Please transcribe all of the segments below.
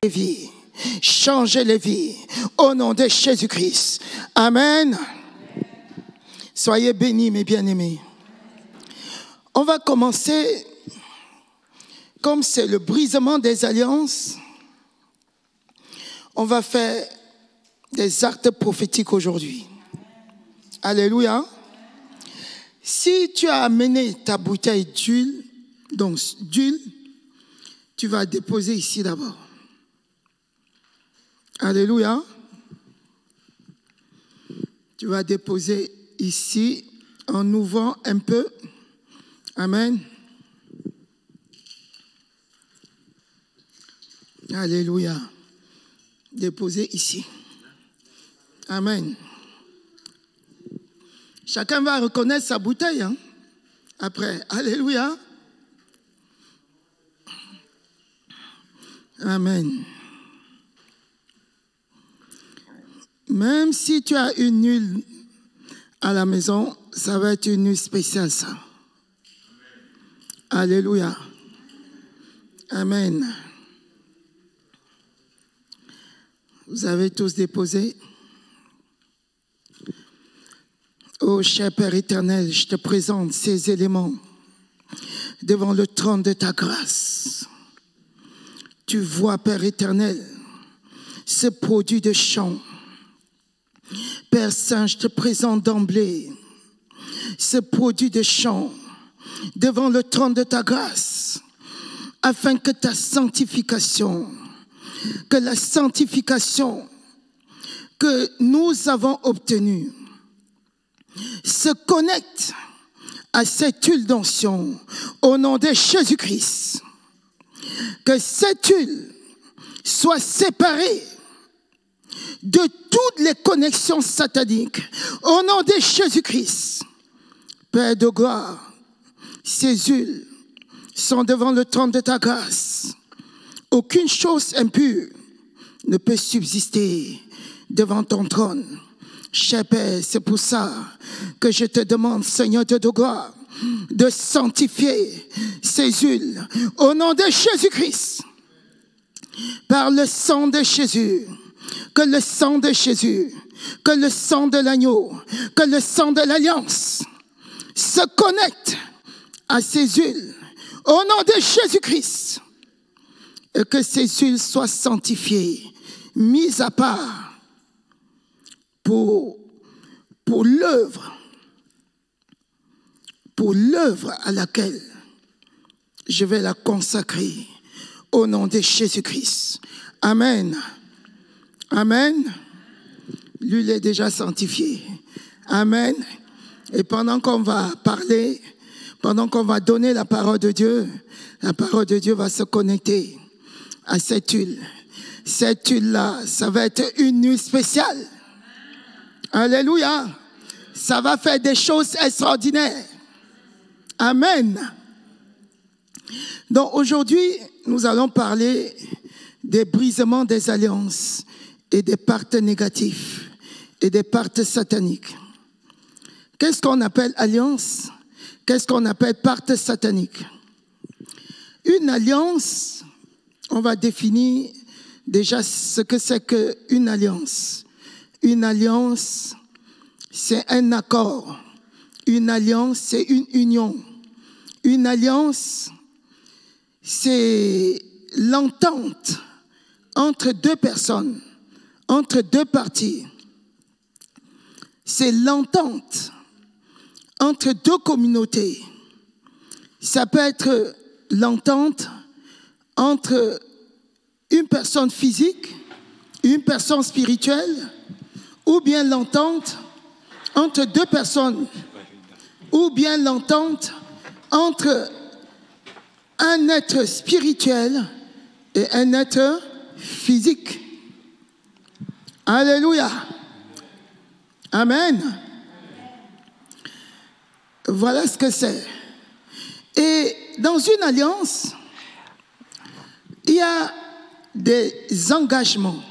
les vies. Changer les vies. Au nom de Jésus-Christ. Amen. Soyez bénis, mes bien-aimés. On va commencer, comme c'est le brisement des alliances, on va faire des actes prophétiques aujourd'hui. Alléluia. Si tu as amené ta bouteille d'huile, donc d'huile, tu vas déposer ici d'abord. Alléluia. Tu vas déposer ici en ouvrant un peu. Amen. Alléluia. Déposer ici. Amen. Chacun va reconnaître sa bouteille. Hein? Après. Alléluia. Amen. Même si tu as une huile à la maison, ça va être une huile spéciale, ça. Alléluia. Amen. Vous avez tous déposé. Ô cher Père éternel, je te présente ces éléments devant le trône de ta grâce. Tu vois, Père éternel, ce produit de chant. Père Saint, je te présente d'emblée ce produit de chant devant le trône de ta grâce, afin que ta sanctification, que la sanctification que nous avons obtenue se connecte à cette huile d'onction au nom de Jésus-Christ. Que cette huile soit séparée de toutes les connexions sataniques au nom de Jésus-Christ. Père de gloire, ces huiles sont devant le trône de ta grâce. Aucune chose impure ne peut subsister devant ton trône. Cher Père, c'est pour ça que je te demande, Seigneur de gloire, de sanctifier ces huiles au nom de Jésus-Christ. Par le sang de Jésus, que le sang de Jésus, que le sang de l'agneau, que le sang de l'alliance se connecte à ces huiles au nom de Jésus-Christ. Et que ces huiles soient sanctifiées, mises à part pour l'œuvre à laquelle je vais la consacrer au nom de Jésus-Christ. Amen. Amen. L'huile est déjà sanctifiée. Amen. Et pendant qu'on va parler, pendant qu'on va donner la parole de Dieu va se connecter à cette huile. Cette huile-là, ça va être une huile spéciale. Alléluia. Ça va faire des choses extraordinaires. Amen. Donc aujourd'hui, nous allons parler des brisements des alliances et des pactes négatifs et des pactes sataniques. Qu'est-ce qu'on appelle alliance? Qu'est-ce qu'on appelle pacte satanique? Une alliance, on va définir déjà ce que c'est qu'une alliance. Une alliance, c'est un accord. Une alliance, c'est une union. Une alliance, c'est l'entente entre deux personnes, entre deux parties. C'est l'entente entre deux communautés. Ça peut être l'entente entre une personne physique, une personne spirituelle, ou bien l'entente entre deux personnes, ou bien l'entente entre un être spirituel et un être physique. Alléluia. Amen. Voilà ce que c'est. Et dans une alliance, il y a des engagements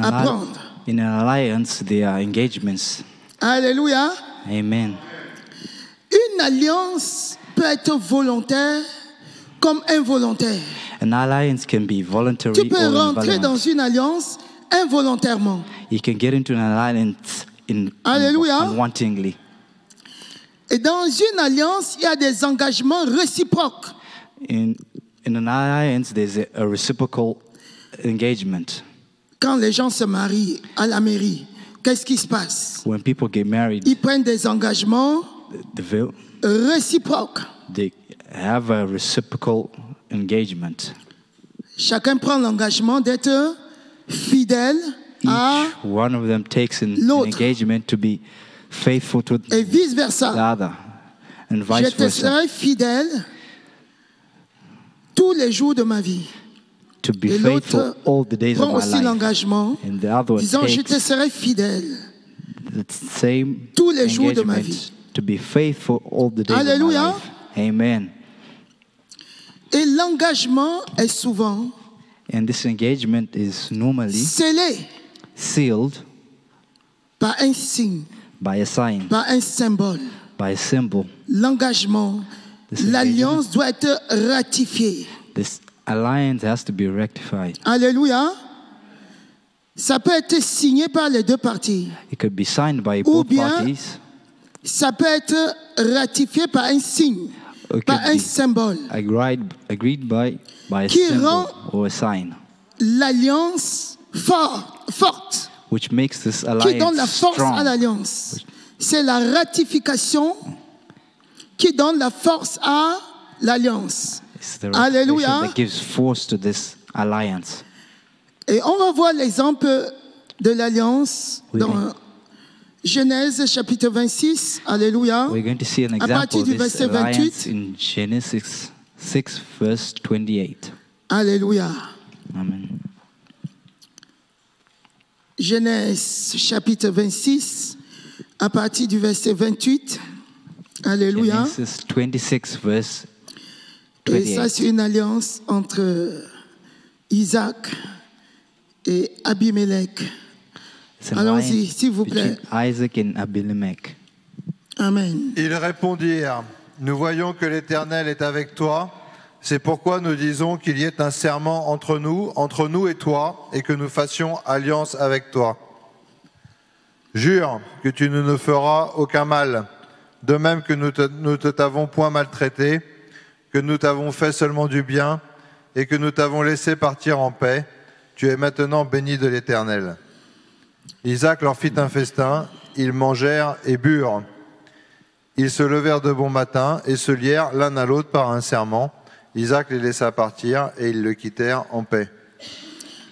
à prendre. In an alliance, there are engagements. Alléluia. Amen. Une alliance peut être volontaire comme involontaire. An alliance can be voluntary Tu peux or rentrer dans involuntary. une alliance involontairement. You can get into an alliance Alléluia. unwantingly. Et dans une alliance, il y a des engagements réciproques. In an alliance, there's a reciprocal engagement. Quand les gens se marient à la mairie, qu'est-ce qui se passe? When people get married, Ils prennent des engagements réciproques. they have a reciprocal engagement. Chacun prend l'engagement d'être fidèle à Each one of them takes an l'autre. engagement to be faithful to et the vice-versa. other, and Je vice te versa. serai fidèle tous les jours de ma vie. To be Et faithful l'autre all the days of prend my aussi life. l'engagement, And the other one disant je te takes serai fidèle. the same tous les jours de ma engagement vie. to be faithful all the days Alléluia. of my life. Amen. Et l'engagement est souvent And this engagement is normally scellé sealed par un signe, by a sign, par un symbole. by a symbol. L'engagement, This l'alliance doit être ratifiée. This alliance has to be rectified. Alléluia. Ça peut être signé par les deux parties. It could be signed by Ou both bien parties. ça peut être ratifié par un signe, It par could un be symbole. agreed by a Qui symbol rend or a sign, L'alliance forte, which makes this qui donne la alliance force à strong. l'alliance. C'est la ratification qui donne la force à l'alliance. It's the Alléluia. ratification that gives force to this alliance. Et on va voir l'exemple de l'alliance Oui. dans Genèse chapitre 26. Alléluia. We're going to see an À partir example of du this verset alliance 28. in Genesis 6, verse 28. Alléluia. Amen. Genèse chapitre 26, à partir du verset 28. Alléluia. Genesis 26, verse Et ça, 28. c'est une alliance entre Isaac et Abimelech. It's an Allons-y, alliance s'il vous between plaît. Isaac and Abimelech. Amen. Ils répondirent, nous voyons que l'Éternel est avec toi, c'est pourquoi nous disons qu'il y ait un serment entre nous et toi, et que nous fassions alliance avec toi. Jure que tu ne nous feras aucun mal, de même que nous ne t'avons point maltraité, que nous t'avons fait seulement du bien, et que nous t'avons laissé partir en paix. Tu es maintenant béni de l'Éternel. Isaac leur fit un festin, ils mangèrent et burent. Ils se levèrent de bon matin et se lièrent l'un à l'autre par un serment. Isaac les laissa partir et ils le quittèrent en paix.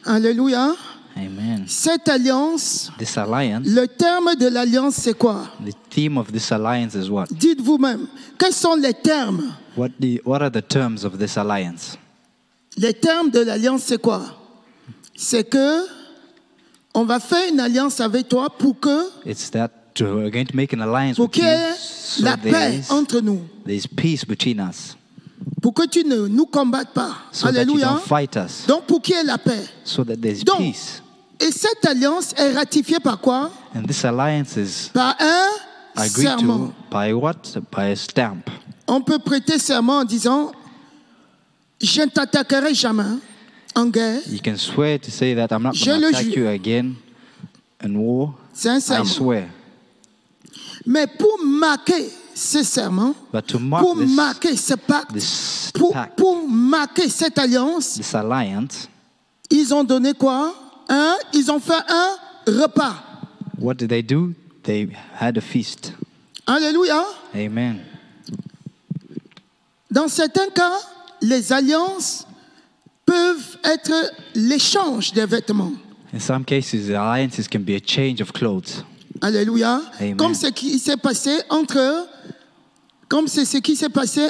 Alléluia. Amen. Cette alliance, This alliance, le terme de l'alliance, c'est quoi? the theme of this alliance is what? Dites vous-même, quels sont les termes? What are the terms of this alliance? Les termes de l'alliance, c'est quoi? C'est que on va faire une alliance avec toi pour que It's that we're going to make an alliance pour with qu'il y you ait so la paix entre nous, there's peace between us, pour que tu ne nous combattes pas. so that you Alléluia. don't fight us, Donc pour qu'il y ait la paix. so that there's Donc, peace. et cette alliance est ratifiée par quoi? And this alliance is Par un agreed serment. to by what? By a stamp. On peut prêter serment en disant je ne t'attaquerai jamais en guerre. You can swear to say that I'm not Je going to le attack jure. you again in war. C'est un I serment. swear. Mais pour marquer ce serment, But to mark pour marquer ce pacte, this pact, pour marquer cette alliance, this alliance, ils ont donné quoi? Ils ont fait un repas. what did they do? They had a feast. Alléluia. Amen. Dans certains cas, les alliances peuvent être l'échange des vêtements. In some cases, the alliances can be a change of clothes. Alléluia. Amen. Comme ce qui s'est passé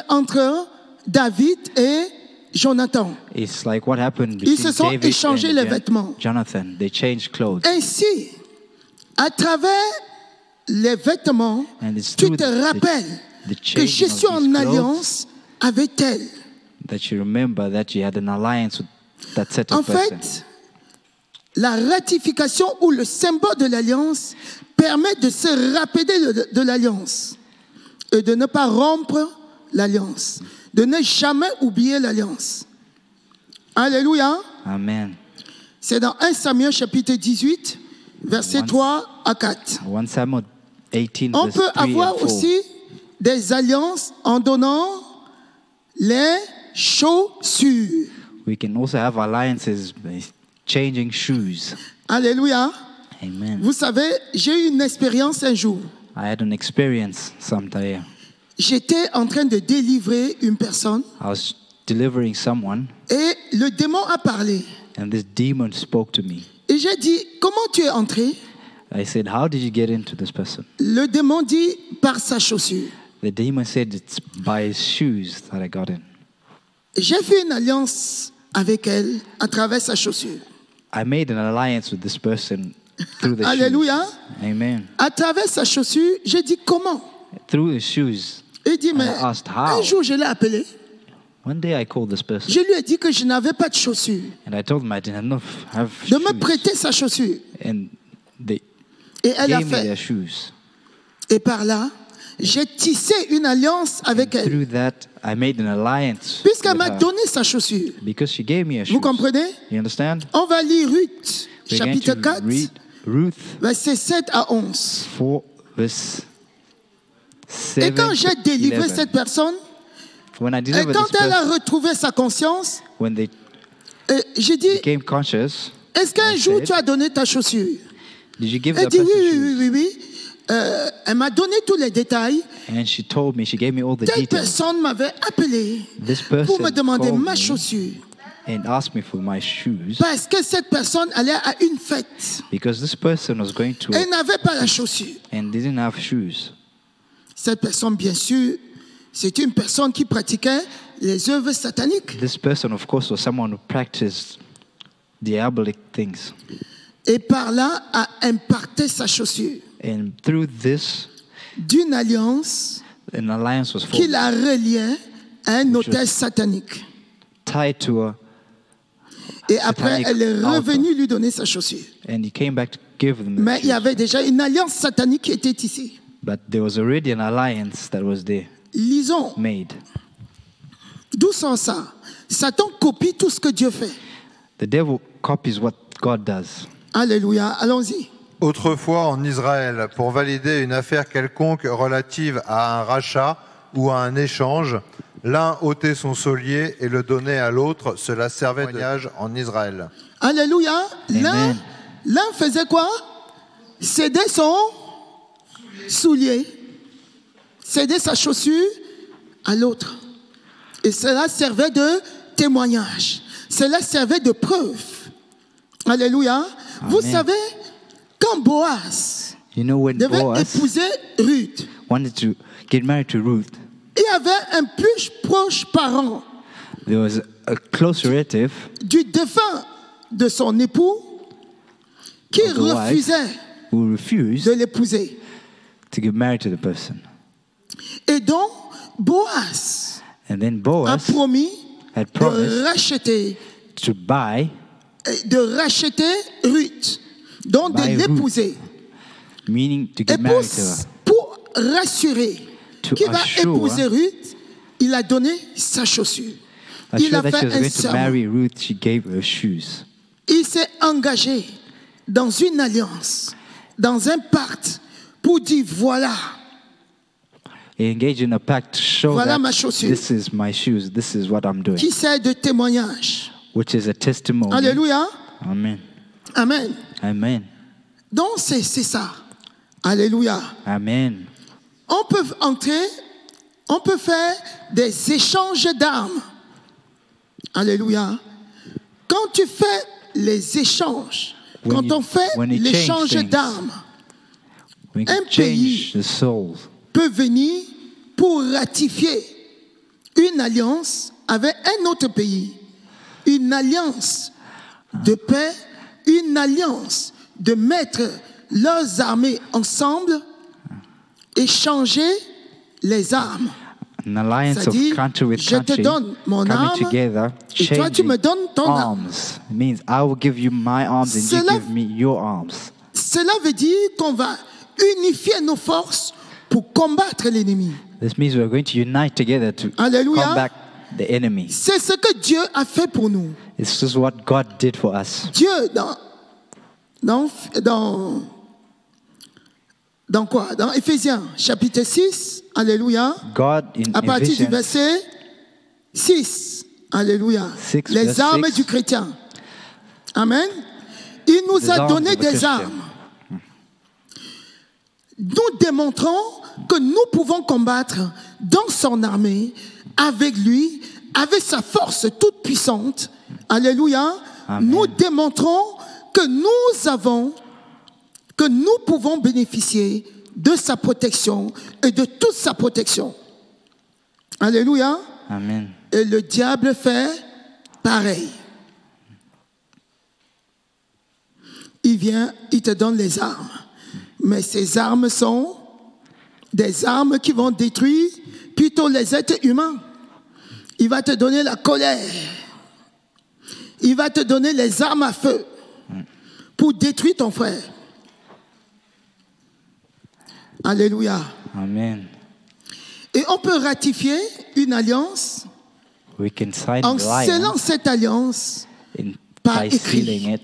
entre David et Jonathan. It's like what happened Ils se between sont David échangés les and vêtements. Jonathan. They changed clothes. Ainsi, à travers les vêtements, And it's tu through te rappelles the que je changing of suis en these clothes alliance avec elle. that you remember that you had an alliance with that set En of person. fait, la ratification ou le symbole de l'alliance permet de se rappeler de l'alliance et de ne pas rompre l'alliance, de ne jamais oublier l'alliance. Alléluia. Amen. C'est dans 1 Samuel chapitre 18, versets 3 à 4. 1 Samuel 18, On verse peut 3 and avoir 4. aussi des alliances en donnant les chaussures. We can also have alliances by changing shoes. Alléluia. Amen. Vous savez, j'ai eu une expérience un jour. I had an experience sometime. J'étais en train de délivrer une personne I was delivering someone, et le démon a parlé. and this demon spoke to me. Et j'ai dit, comment tu es entré? I said, "How did you get into this person?" Le démon dit, par sa chaussure. The demon said, "It's by his shoes that I got in." J'ai fait une alliance avec elle à travers sa chaussure. I made an alliance with this person through the Alléluia. shoes. Amen. À travers sa chaussure, j'ai dit, comment? Through his shoes. Il dit, mais I asked how. un jour, je l'ai appelé. One day I called this person, Je lui ai dit que je n'avais pas de chaussures. and I told him I didn't have De me shoes. prêter sa chaussure. And they Et elle a gave me fait. their shoes. Et par là, j'ai tissé une alliance avec elle. Through that, I made an alliance Puisqu'elle with m'a her donné sa chaussure. because she gave me a shoes. Vous comprenez? You understand? On va lire Ruth, We're going chapitre to 4, read Ruth versets 7 à 11. 4, verse Et 7 quand j'ai to délivré 11. cette personne, When I et delivered quand this elle a person, retrouvé sa conscience, when they j'ai dit, became conscious, est-ce qu'un I jour said, tu as donné ta chaussure? did you give Elle the dit, person oui, oui, shoes? oui, oui, oui. Elle m'a donné tous les détails. And she told me, she gave me all the Telle details. personne m'avait appelé This pour me person demander called ma me chaussure. and asked me for my shoes Parce que cette personne allait à une fête. because this person was going to Elle n'avait pas la chaussure. and didn't have shoes. Cette personne, bien sûr, c'est une personne qui pratiquait les œuvres sataniques. This person, of course, was someone who practiced diabolic things. Et par là, a imparté sa chaussure And through this, d'une alliance an alliance was qui formed, la reliait à un Which was- autel satanique. tied to her, Et après, satanic elle est altar. revenue lui donner sa chaussure. and he came back to give them the Mais il y shoes. avait déjà une alliance satanique qui était tissée. But there was already an alliance that was there, Lisons. made. D'où sort ça? Satan copie tout ce que Dieu fait. The devil copies what God does. Alléluia. Allons-y. Autrefois en Israël, pour valider une affaire quelconque relative à un rachat ou à un échange, l'un ôtait son saulier et le donnait à l'autre. Cela servait de témoignage en Israël. Alléluia. Amen. L'un faisait quoi? Cédait son soulier. Cédait sa chaussure à l'autre. Et cela servait de témoignage. Cela servait de preuve. Alléluia. Vous Amen. savez, quand Boaz You know, when devait Boaz épouser Ruth, wanted to get married to Ruth, il y avait un plus proche parent there was a close relative du défunt de son époux qui of the wife refusait who refused de l'épouser. to get married to the person. Et donc, Boaz And then a Boaz promis had de promised racheter, to buy, Ruth, donc de By Ruth. l'épouser. meaning to Et get married to her. pour rassurer To qu'il va assure épouser Ruth, il a donné sa chaussure. Il Assured a that she fait was un going to serment. marry Ruth, she gave her shoes. Il s'est engagé dans une alliance, dans un pacte, pour dire voilà, He engaged in a pact to show Voilà that ma chaussure. this is my shoes, this is what I'm doing, qui sert de témoignage. which is a testimony. Alléluia. Amen. Amen. Amen. Donc c'est ça. Alléluia. Amen. On peut entrer, on peut faire des échanges d'armes. Alléluia. Quand tu fais les échanges, When quand on fait when you l'échange change things, d'armes, We Un can pays change the souls. peut venir pour ratifier une alliance avec un autre pays. Une alliance de paix, une alliance de mettre leurs armées ensemble, échanger les armes. An alliance Ça of dit, country with je te country donne mon coming arme, together, et toi, tu changing me donnes ton arme. arms. It means I will give you my arms and Cela- you give me your arms. Cela veut dire qu'on va unifier nos forces pour combattre l'ennemi. This means we're going to unite together to Alléluia. combat the enemy. C'est ce que Dieu a fait pour nous. This is what God did for us. Dieu, dans quoi? Dans Éphésiens, chapitre 6, alléluia. God in À partir du Ephesians verset 6, alléluia. 6, Les verse armes 6. du chrétien. Amen. Il nous The a arms donné of the des Christian. armes. Nous démontrons que nous pouvons combattre dans son armée, avec lui, avec sa force toute puissante. Alléluia. Amen. Nous démontrons que nous pouvons bénéficier de sa protection et de toute sa protection. Alléluia. Amen. Et le diable fait pareil. Il vient, il te donne les armes. Mais ces armes sont des armes qui vont détruire plutôt les êtres humains. Il va te donner la colère. Il va te donner les armes à feu pour détruire ton frère. Alléluia. Amen. Et on peut ratifier une alliance We can sign en the scellant alliance cette alliance par by écrit. sealing it.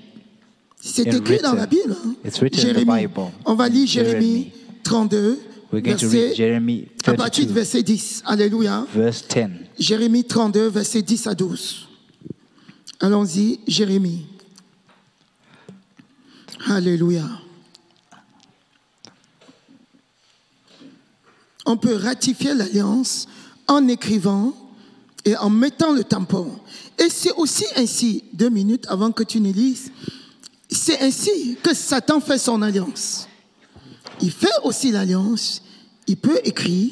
C'est in écrit dans la written. Bible. Hein? It's written in the Jérémie. Bible. On va lire Jérémie 32, We're going to verset, read Jeremiah à partir 32, du verset 10. Alléluia. verse 10. Jérémie 32, verset 10 à 12. Allons-y, Jérémie. Alléluia. On peut ratifier l'alliance en écrivant et en mettant le tampon. Et c'est aussi ainsi, 2 minutes avant que tu ne lises, c'est ainsi que Satan fait son alliance. Il fait aussi l'alliance, il peut écrire,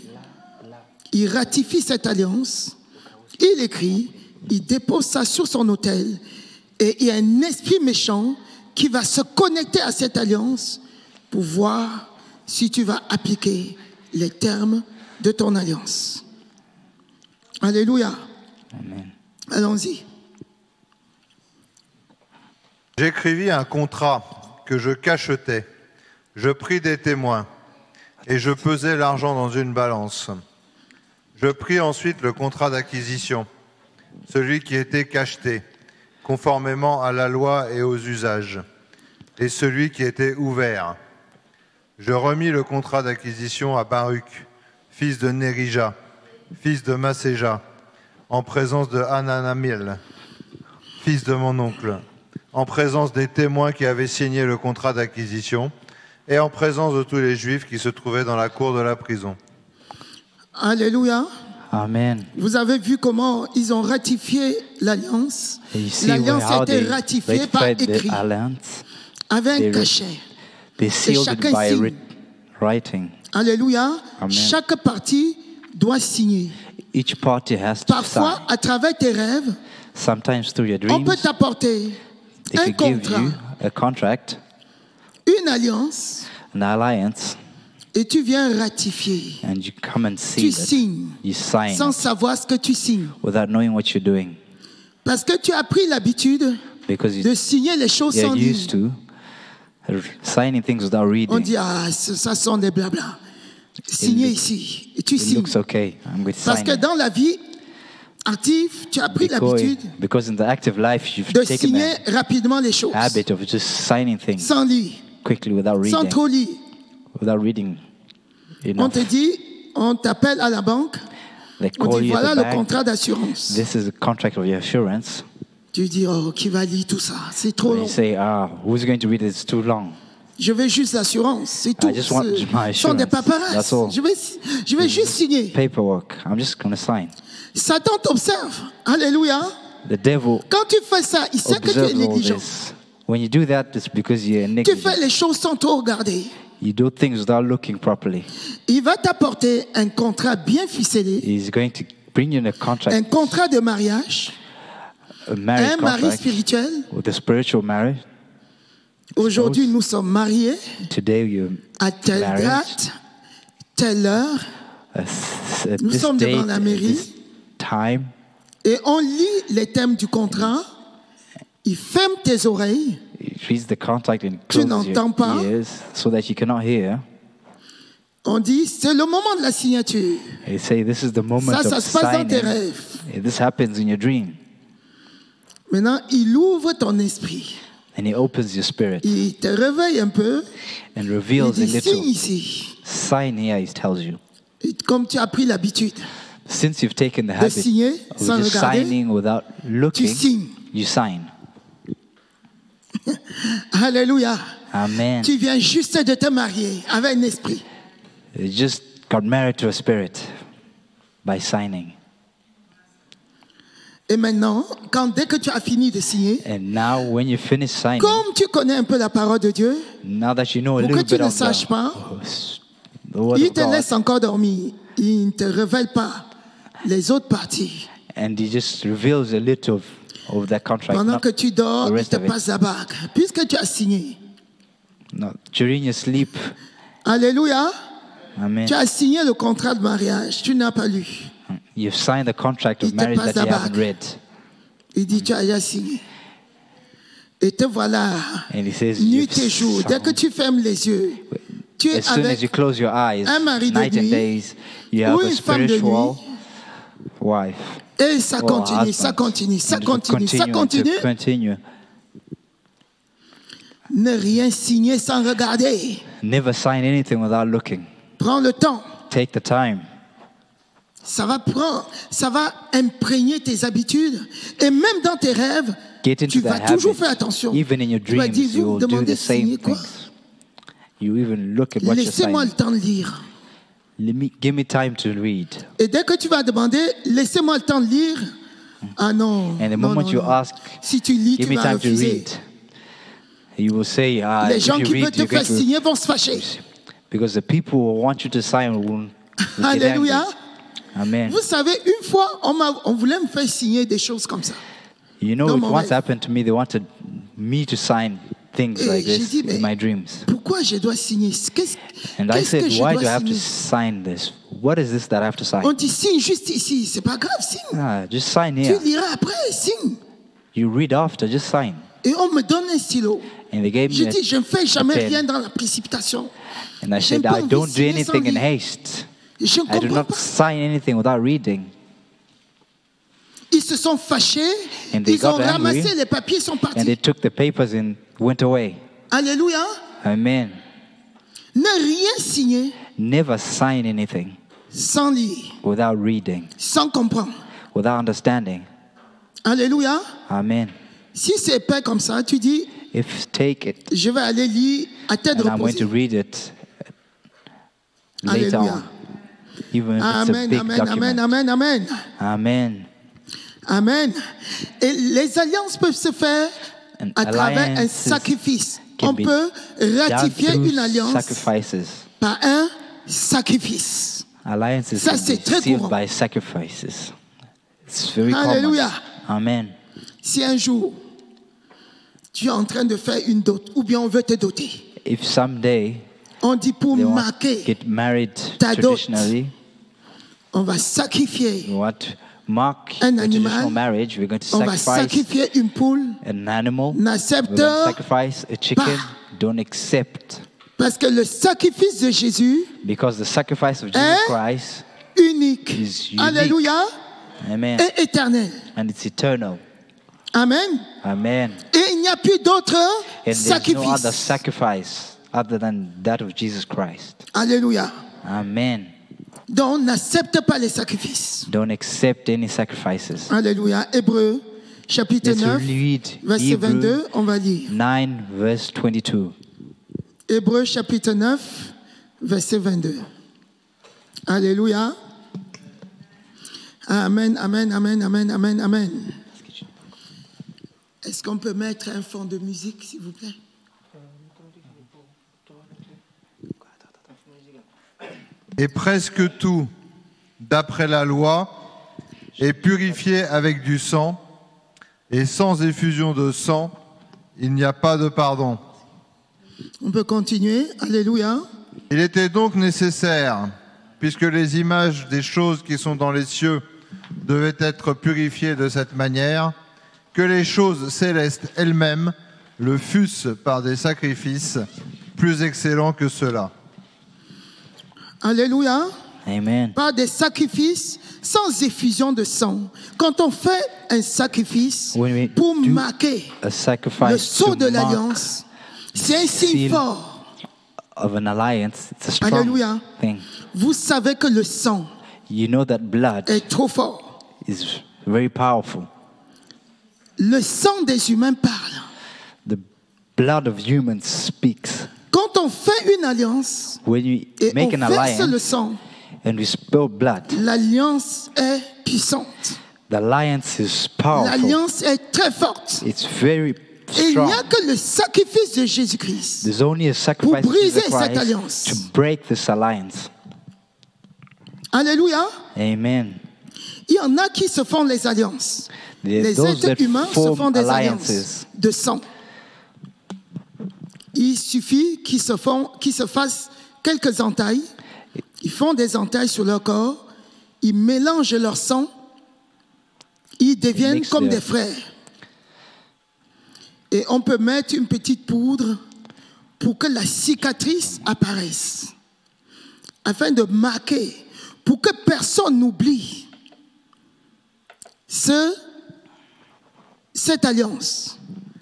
il ratifie cette alliance, il écrit, il dépose ça sur son autel, et il y a un esprit méchant qui va se connecter à cette alliance pour voir si tu vas appliquer les termes de ton alliance. Alléluia. Amen. Allons-y. J'écrivis un contrat que je cachetais. Je pris des témoins et je pesai l'argent dans une balance. Je pris ensuite le contrat d'acquisition, celui qui était cacheté, conformément à la loi et aux usages, et celui qui était ouvert. Je remis le contrat d'acquisition à Baruch, fils de Nérija, fils de Masséja, en présence de Hananamil, fils de mon oncle, en présence des témoins qui avaient signé le contrat d'acquisition et en présence de tous les Juifs qui se trouvaient dans la cour de la prison. Alléluia. Amen. Vous avez vu comment ils ont ratifié l'alliance. And you see L'alliance a how été they ratifiée par ratified the écrit, alliance. avec un They- cachet. They sealed it chacun by signe. writing. Alléluia. Amen. Chaque partie doit signer. Each party has to Parfois, sign. à travers tes rêves, Sometimes through your on dreams, peut t'apporter they un could give contrat, you a contract, une alliance, an alliance, et tu viens ratifier. and you come and Tu see it. signes You sign sans it savoir ce que tu signes. without knowing what you're doing, Parce que tu as pris l'habitude because de signer les choses sans you're lire. used to signing things without On reading. dit, ah, ça sont des blabla. Signer look- ici. Et tu It signes. looks okay. I'm going to Parce sign que it. dans la vie active, tu as pris l'habitude Because in the active life, you've de taken signer rapidement les choses. the habit of just signing things Sans lire, quickly without sans reading. trop lire. Without reading On enough. te dit, on t'appelle à la banque, They on call dit you at voilà the le bank. contrat d'assurance. This is the contract of your assurance. Tu dis, oh, qui va lire tout ça? C'est trop And long. you say, who's going to read it? It's too long. Je veux juste l'assurance, c'est tout. just want my Ce sont des assurance. paperasses. That's all. Je vais juste signer. Paperwork. I'm just going to sign. Satan t'observe. Alléluia. The devil Quand tu fais ça, il sait que tu es observes all négligent. this. When you do that, it's because you're Tu negligent. fais les choses sans trop regarder. You do things without looking properly. Il va t'apporter un contrat bien ficelé, He's going to bring you in a un contract, contrat de mariage, a marriage un mari contract, spirituel. with a spiritual marriage. Aujourd'hui, nous sommes mariés Today, you're à telle married. date, telle heure, At Nous this sommes devant date, la at mairie. this time, et on lit les thèmes du contrat. Il ferme tes oreilles. it reads the contract and Tu closes n'entends pas. your ears so that you cannot hear. On dit, c'est le moment de la signature. They say this is the moment Ça of se passe dans tes signing. rêves. This happens in your dream. Maintenant, il ouvre ton esprit. And he opens your spirit Il te réveille un peu. and Il reveals a dit, signe little ici. sign here, he tells you. Et comme tu as pris l'habitude Since you've taken the de habit signer of sans just regarder, signing without looking, signes. you sign. Alléluia. Amen. Tu viens juste de te marier avec un esprit. You just got married to a spirit by signing. Et maintenant, dès que tu as fini de signer, And now when you finish signing, comme tu connais un peu la parole de Dieu, now that you know a pour que little tu bit ne of saches pas, the word il of te God, laisse encore dormir. Il ne te révèle pas les autres parties. and he just reveals a little of that contract. Pendant Not, que tu dors, the il rest te of it. passe la bague. Puisque tu as signé. no, during your sleep. Alléluia. Amen. Tu as signé le contrat de mariage. Tu n'as pas lu. You've signed the contract of Il te marriage passe that la you haven't bague. read. Il dit, tu as déjà signé. Et te voilà, And he says, nuit you've et jour. Dès que signed. tu fermes les yeux, tu es As soon as avec you close your eyes, un mari de night and nuit days, you have ou a une femme de spiritual nuit. wife. Et ça or continue, ça husband. continue, ça And it continue, ça and continue. to continue. Ne rien signer sans regarder. Never sign anything without looking. Prends le temps. Take the time. Ça va imprégner tes habitudes. Et même dans tes rêves, Get into tu the vas toujours faire habit. attention. Even in your Tu vas dreams, dire, you vous will do demandez the same signer quoi? things. You even look at what you're Laissez-moi le signing. temps de lire. Give me time to read. Et dès que tu vas demander, laissez-moi le temps de lire. Ah non. And the non, moment non, you non. ask, Si tu lis, give tu me vas time to refuser. read, you will say, Les if gens you qui veulent read, te you're going faire signer vont se fâcher. because the people who want you to sign will get Alléluia. angry. Amen. Vous savez, une fois, on voulait me faire signer des choses comme ça. You know, Dans it mon once rêve. happened to me. They wanted me to sign things Et like j'ai this dit, mais in my dreams. pourquoi je dois signer? Qu'est-ce And I qu'est-ce que said, je why dois do I have to signer? sign this? What is this that I have to sign? On dit signe juste ici, c'est pas grave, signe. Just sign Tu here. liras après, signe. You read after, just sign. Et on me donne un stylo. And they gave Je me dis, je ne fais jamais pen. rien dans la précipitation. And I J'aime said, pas I envie don't de do signer sans anything in lire. haste. Je ne I do comprends not pas. sign anything without reading. Ils se sont fâchés. And they Ils ont got angry. ramassé les papiers, sont And partis. they took the papers and went away. Alléluia. Amen. Ne rien signer Never sign anything sans lire, without reading, sans comprendre. without understanding. Alléluia. Amen. Si c'est pas comme ça, tu dis, If take it je vais aller lire à tête and I'm going to reposée. read it later Alléluia. on, even if it's a Amen, big amen, document. amen, amen, amen. Amen. Amen. Et les alliances peuvent se faire And à travers un alliances sacrifice. can On be peut Done ratifier through une alliance sacrifices. par un sacrifice. Alliances Ça, can c'est be très sealed courant. by sacrifices. It's very Alléluia. common. Amen. Si un jour, tu es en train de faire une dot, ou bien on veut te doter, If someday on dit pour they want to marquer, get married ta dot. traditionally, on va sacrifier. we want to mark Un the animal. traditional marriage. We're going to On va sacrifice sacrifier une poule an animal. N'accepte We're going to sacrifice a chicken. pas. Don't accept, parce que le sacrifice de Jésus because the sacrifice of Jesus Hein? Christ unique, is unique. alléluia, Amen. est éternel. And it's eternal. Amen. Amen. Et il n'y a plus d'autre And there's no other sacrifice. sacrifice other than that of Jesus Christ. Alléluia. Amen. Donc n'accepte pas les sacrifices. Don't accept any sacrifices. Alléluia. Hébreux, chapitre Let's 9, read verset Hebrew 22, on va lire. 9, verse 22. Hébreux, chapitre 9, verset 22. Alléluia. Amen, amen, amen, amen, amen, amen. Est-ce qu'on peut mettre un fond de musique, s'il vous plaît? Et presque tout, d'après la loi, est purifié avec du sang, et sans effusion de sang, il n'y a pas de pardon. On peut continuer. Alléluia. Il était donc nécessaire, puisque les images des choses qui sont dans les cieux devaient être purifiées de cette manière, que les choses célestes elles-mêmes le fussent par des sacrifices plus excellents que ceux-là. Alléluia. Amen. Par des sacrifices sans effusion de sang. Quand on fait un sacrifice When we pour do marquer a le sacrifice sceau to de mark l'alliance, c'est un signe seal fort. of an alliance, it's a strong Alléluia. thing. Vous savez que le sang You know that blood est trop fort. is very powerful. Le sang des humains parle. The blood of humans speaks. Quand on fait une alliance When you et make on an verse le alliance sang, and we spill blood, l'alliance est puissante. the alliance is powerful. L'alliance est très forte. It's very Et il strong. n'y a que le sacrifice de Jésus-Christ There's only a sacrifice of briser Jesus cette Christ alliance. to break this alliance. Alléluia. Amen. Il y en a qui se font les alliances. Les Those that êtres humains se form font des alliances. alliances de sang. Il suffit qu'ils se fassent quelques entailles. Ils font des entailles sur leur corps. Ils mélangent leur sang. Ils deviennent mix comme their- des frères. Et on peut mettre une petite poudre pour que la cicatrice apparaisse. Afin de marquer, pour que personne n'oublie cette alliance.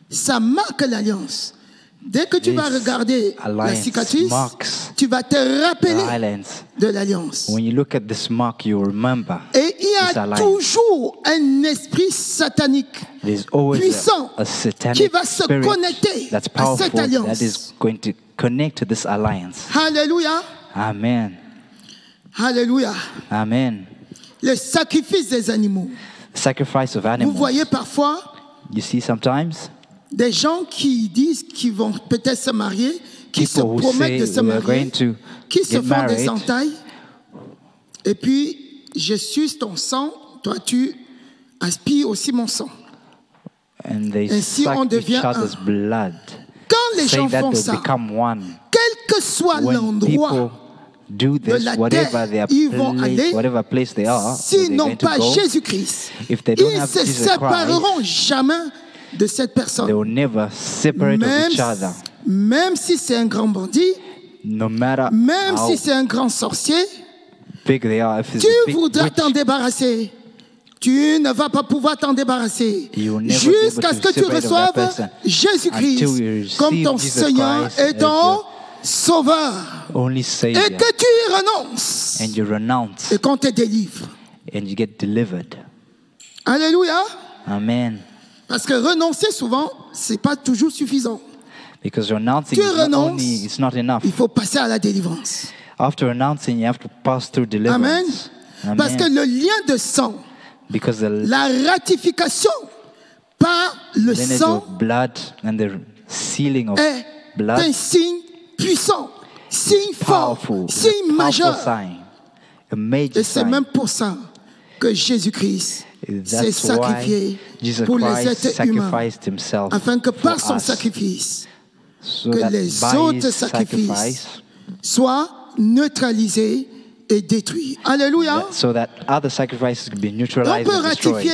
Ça marque l'alliance. Dès que tu This vas regarder la alliance cicatrice, marks tu vas te The rappeler alliance. de l'alliance. When you look at this mark, you remember Et il y this a alliance. toujours un esprit satanique There's always puissant a satanic qui va se spirit connecter that's à cette powerful alliance. that is going to connect to this alliance. Alléluia. Amen. Alléluia. Amen. Le sacrifice des animaux. Sacrifice of Vous animals. voyez parfois You see sometimes des gens qui disent qu'ils vont peut-être se marier, qui se people who promettent de say se we are marier, going to qui se get font des married, entailles, et puis je suce ton sang, toi tu aspires aussi mon sang. and they Ainsi, suck on each devient other's un. blood, Quand les gens saying that font they'll ça, become one. quel que soit When l'endroit, people do this, la whatever terre, their ils vont place, aller, whatever place they are, where s'ils they're n'ont going to pas go, Jésus-Christ, if they don't ils have se Jesus sépareront jamais de cette they personne. will never separate Même, of each other. même si c'est un grand bandit, No matter même how si c'est un grand sorcier, big they are, if it's tu a big voudras witch, t'en débarrasser. Tu ne vas pas pouvoir t'en débarrasser You will never be able jusqu'à to ce que tu separate of that reçoives person until you Jésus-Christ receive comme ton Jesus Seigneur Christ et as ton your Sauveur. only Et Savior, que tu y renonces and you renounce et qu'on te délivre. and you get delivered. Alléluia. Amen. Parce que renoncer souvent, c'est pas toujours suffisant. Because renouncing Tu is not renonces, only, it's not enough. il faut passer à la délivrance. After renouncing, you have to pass through Amen. deliverance. Parce que le lien de sang, Because the la ratification par le lineage sang of blood and the sealing of est blood un signe puissant, signe fort, powerful, signe a powerful majeur. sign, a major Et c'est sign. même pour ça que Jésus-Christ And s'est that's sacrifié why Jesus pour les Christ êtres humains, sacrificed himself afin que for par son us, sacrifice, so que that les by autres his sacrifices sacrifice, soient neutralisés et détruits. Alléluia. so that other sacrifices can be On neutralized peut and destroyed.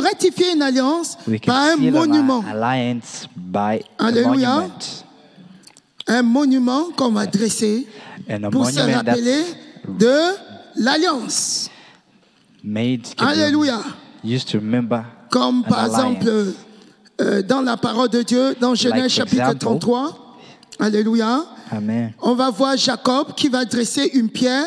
ratifier une alliance We can par un seal monument. an alliance by a Alléluia. monument. Un monument qu'on va dresser And a pour se monument rappeler that's de l'alliance. made can be Alléluia. used to remember Comme an par alliance. exemple dans la parole de Dieu, dans Genèse Like chapitre example. 33. Alléluia. Amen. On va voir Jacob qui va dresser une pierre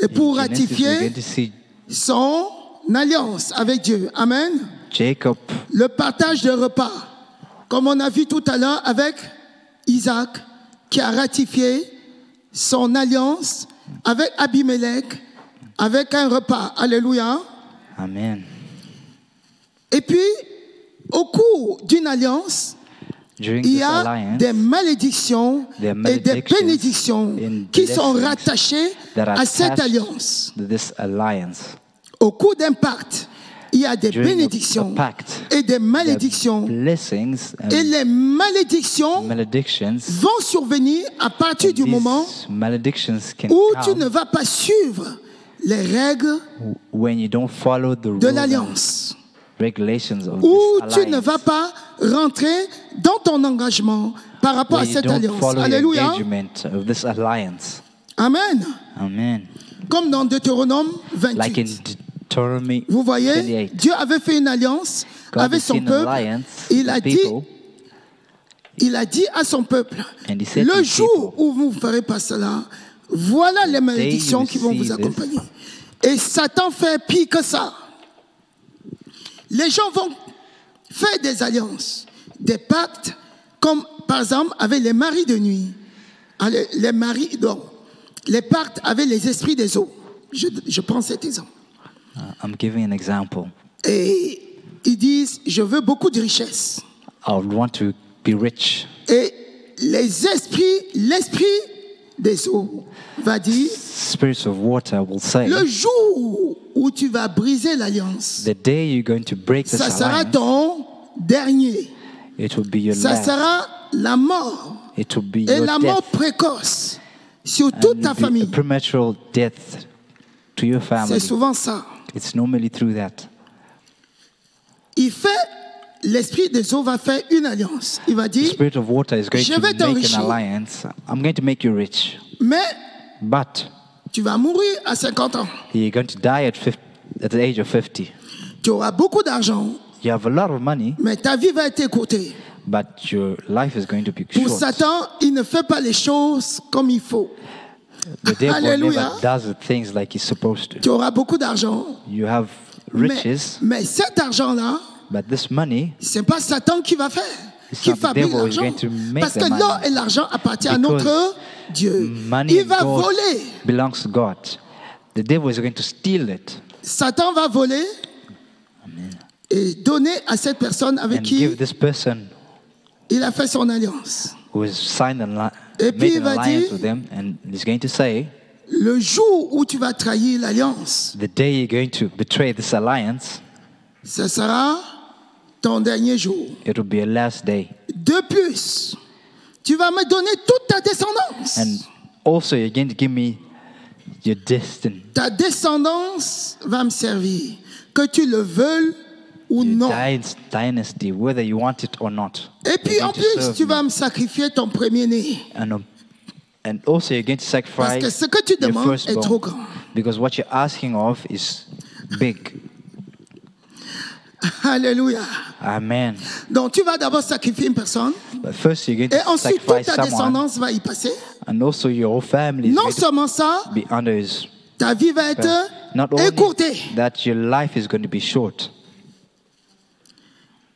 et pour In Genesis, we're ratifier going to see son alliance avec Dieu. Amen. Jacob Le partage de repas, comme on a vu tout à l'heure avec Isaac, qui a ratifié son alliance avec Abimelech, avec un repas. Alléluia. Amen. Et puis, au cours d'une alliance, During il this y a alliance, des malédictions there are et des maledictions bénédictions and qui sont blessings rattachées that are à cette attached alliance. to this alliance. Au cours d'un pacte, il y a des During bénédictions a pact, et des there are malédictions. blessings and Et les malédictions maledictions. vont survenir à partir du These moment maledictions can où tu come ne vas pas suivre les règles when you don't follow the de rules and l'alliance, regulations of où this tu ne alliance. vas pas rentrer dans ton engagement par rapport à When you cette don't alliance. follow the Alléluia. engagement of this alliance. Amen. Amen. Comme dans Deutéronome Like in 28. Deuteronomy Vous voyez, 28. Dieu avait fait une alliance God avec has son seen an peuple. alliance Il a with dit, people, il a dit à son peuple, and he said to le his jour people, où vous ne ferez pas cela, voilà les malédictions qui vont vous receive this. accompagner. Et Satan fait pire que ça. Les gens vont faire des alliances, des pactes, comme par exemple avec les maris de nuit, les pactes avec les esprits des eaux. Je prends cet exemple. I'm giving an example. Et ils disent, je veux beaucoup de richesses. I would want to be rich. Et l'esprit des eaux va dire, Spirits of water will say, le jour où tu vas briser l'alliance, the day you're going to break this ça sera alliance, ton dernier. it will be your Ça last. sera la mort. It will be Et your la mort death. précoce sur And toute it ta will be a famille. premature death to your family. C'est souvent ça. It's normally through that. L'esprit des eaux va faire une alliance. Il va The dire, spirit of water is going Je to vais make t'enrichir. an alliance. I'm going to make you rich. mais But tu vas mourir à 50 ans. you're going to die at the age of 50. Tu auras beaucoup d'argent, You have a lot of money, mais ta vie va être écourtée. but your life is going to be Pour short. Satan, il ne fait pas les choses comme il faut. The devil Alléluia. never does the things like he's supposed to. Tu auras beaucoup d'argent, You have mais, riches, mais cet argent-là, but this money, c'est pas Satan qui va faire, It's qui not the fabrique devil who's l'argent. going to make Parce the que money. l'or et l'argent appartiennent à Because notre Dieu. money Il and va gold voler. belongs to God. The devil is going to steal it Satan va voler et donner à cette personne avec and qui give this person il a fait son alliance. who has signed Et puis made il an va alliance dire, with them, and he's going to say, le jour où tu vas trahir l'alliance, the day you're going to betray this alliance, ce sera ton dernier jour. it will be your last day. De plus, tu vas me donner toute ta descendance. And also you're going to give me your destiny. Ta descendance va me servir, que tu le veuilles ou Your non. dynasty, whether you want it or not. Et puis You're en going to plus, serve tu vas me. me sacrifier ton premier-né. And also you're going to Parce que sacrifice ce que tu your demandes est trop firstborn. grand. Because what you're asking of is big. Alléluia. Amen. Donc tu vas d'abord sacrifier une personne But first you're going et to ensuite toute sacrifice ta someone, descendance va y passer. and also your whole family is Non going to seulement ça, be under his. ta vie va être Not only écourtée. that, your life is going to be short.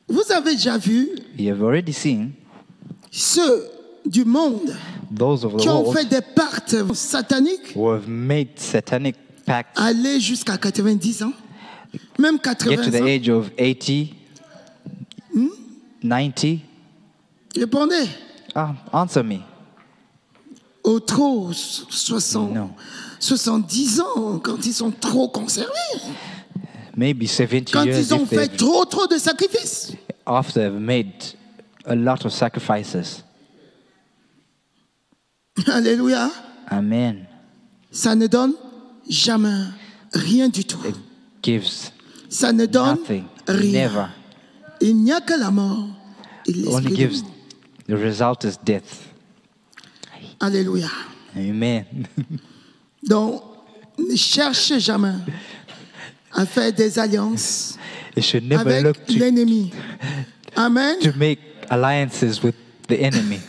Vous avez déjà vu You have already seen ceux du monde those of the qui ont world fait des pactes sataniques who have made satanic pacts aller jusqu'à 90 ans, même get to 80 the ans. age of 80, 90. Répondez. Answer me. Au trop 60, No. 70 ans, quand ils sont trop conservés, Maybe 70 quand years ils ont if fait they've, trop de sacrifices. after they've made a lot of sacrifices. Alléluia. Amen. Ça ne donne jamais rien du tout. It gives Ça ne donne nothing. rien. Never. Il n'y a que la mort et Only l'esprit de gives, mort. the result is death. Alléluia. Amen. Donc, ne cherchez jamais à faire des alliances It should never avec look l'ennemi. Amen. to make alliances with the enemy.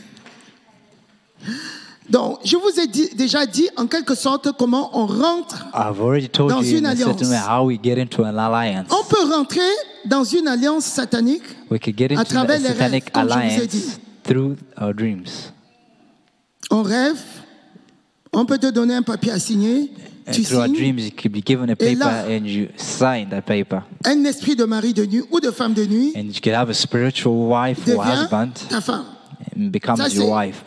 Donc, je vous ai déjà dit en quelque sorte comment on rentre. I've already told Dans you une in a certain alliance. way how we get into an alliance. On peut rentrer dans une alliance satanique We could get à into travers a les satanic rêves, comme je vous ai alliance dit. through our dreams. On rêve, on peut te donner un papier à signer, And tu through our signes, dreams, you could be given a Et paper là- and you sign that paper. un esprit de mari de nuit ou de femme de nuit And you could have a spiritual wife or devient husband ta femme. and becomes Ça, your c'est- wife.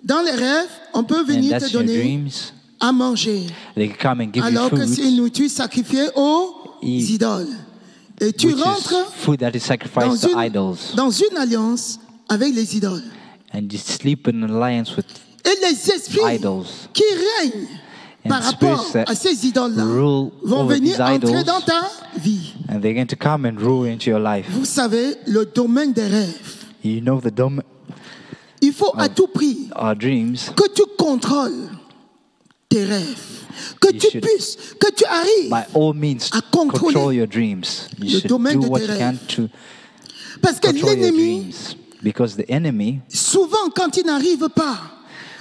Dans les rêves, on peut And venir te that's your donner dreams. à manger, They can come and give alors you que c'est une food, nourriture sacrifiée aux Eat. idoles. Et tu which rentres is food that is dans sacrificed to une, idols. dans une alliance avec les idoles. And you sleep in alliance with Et les esprits idols. qui règnent And par rapport spirits that à ces idoles-là rule vont over venir these entrer idols. dans ta vie. And they're going to come and rule into your life. Vous savez, le domaine des rêves, You know the il faut à tout prix our dreams. que tu contrôles tes rêves. Que You tu should- puisses, que tu arrives. By all means, à contrôler control your dreams. You le should domaine do de what tes you can rêves. to Parce que control your l'ennemi, dreams. Because the enemy, souvent quand il n'arrive pas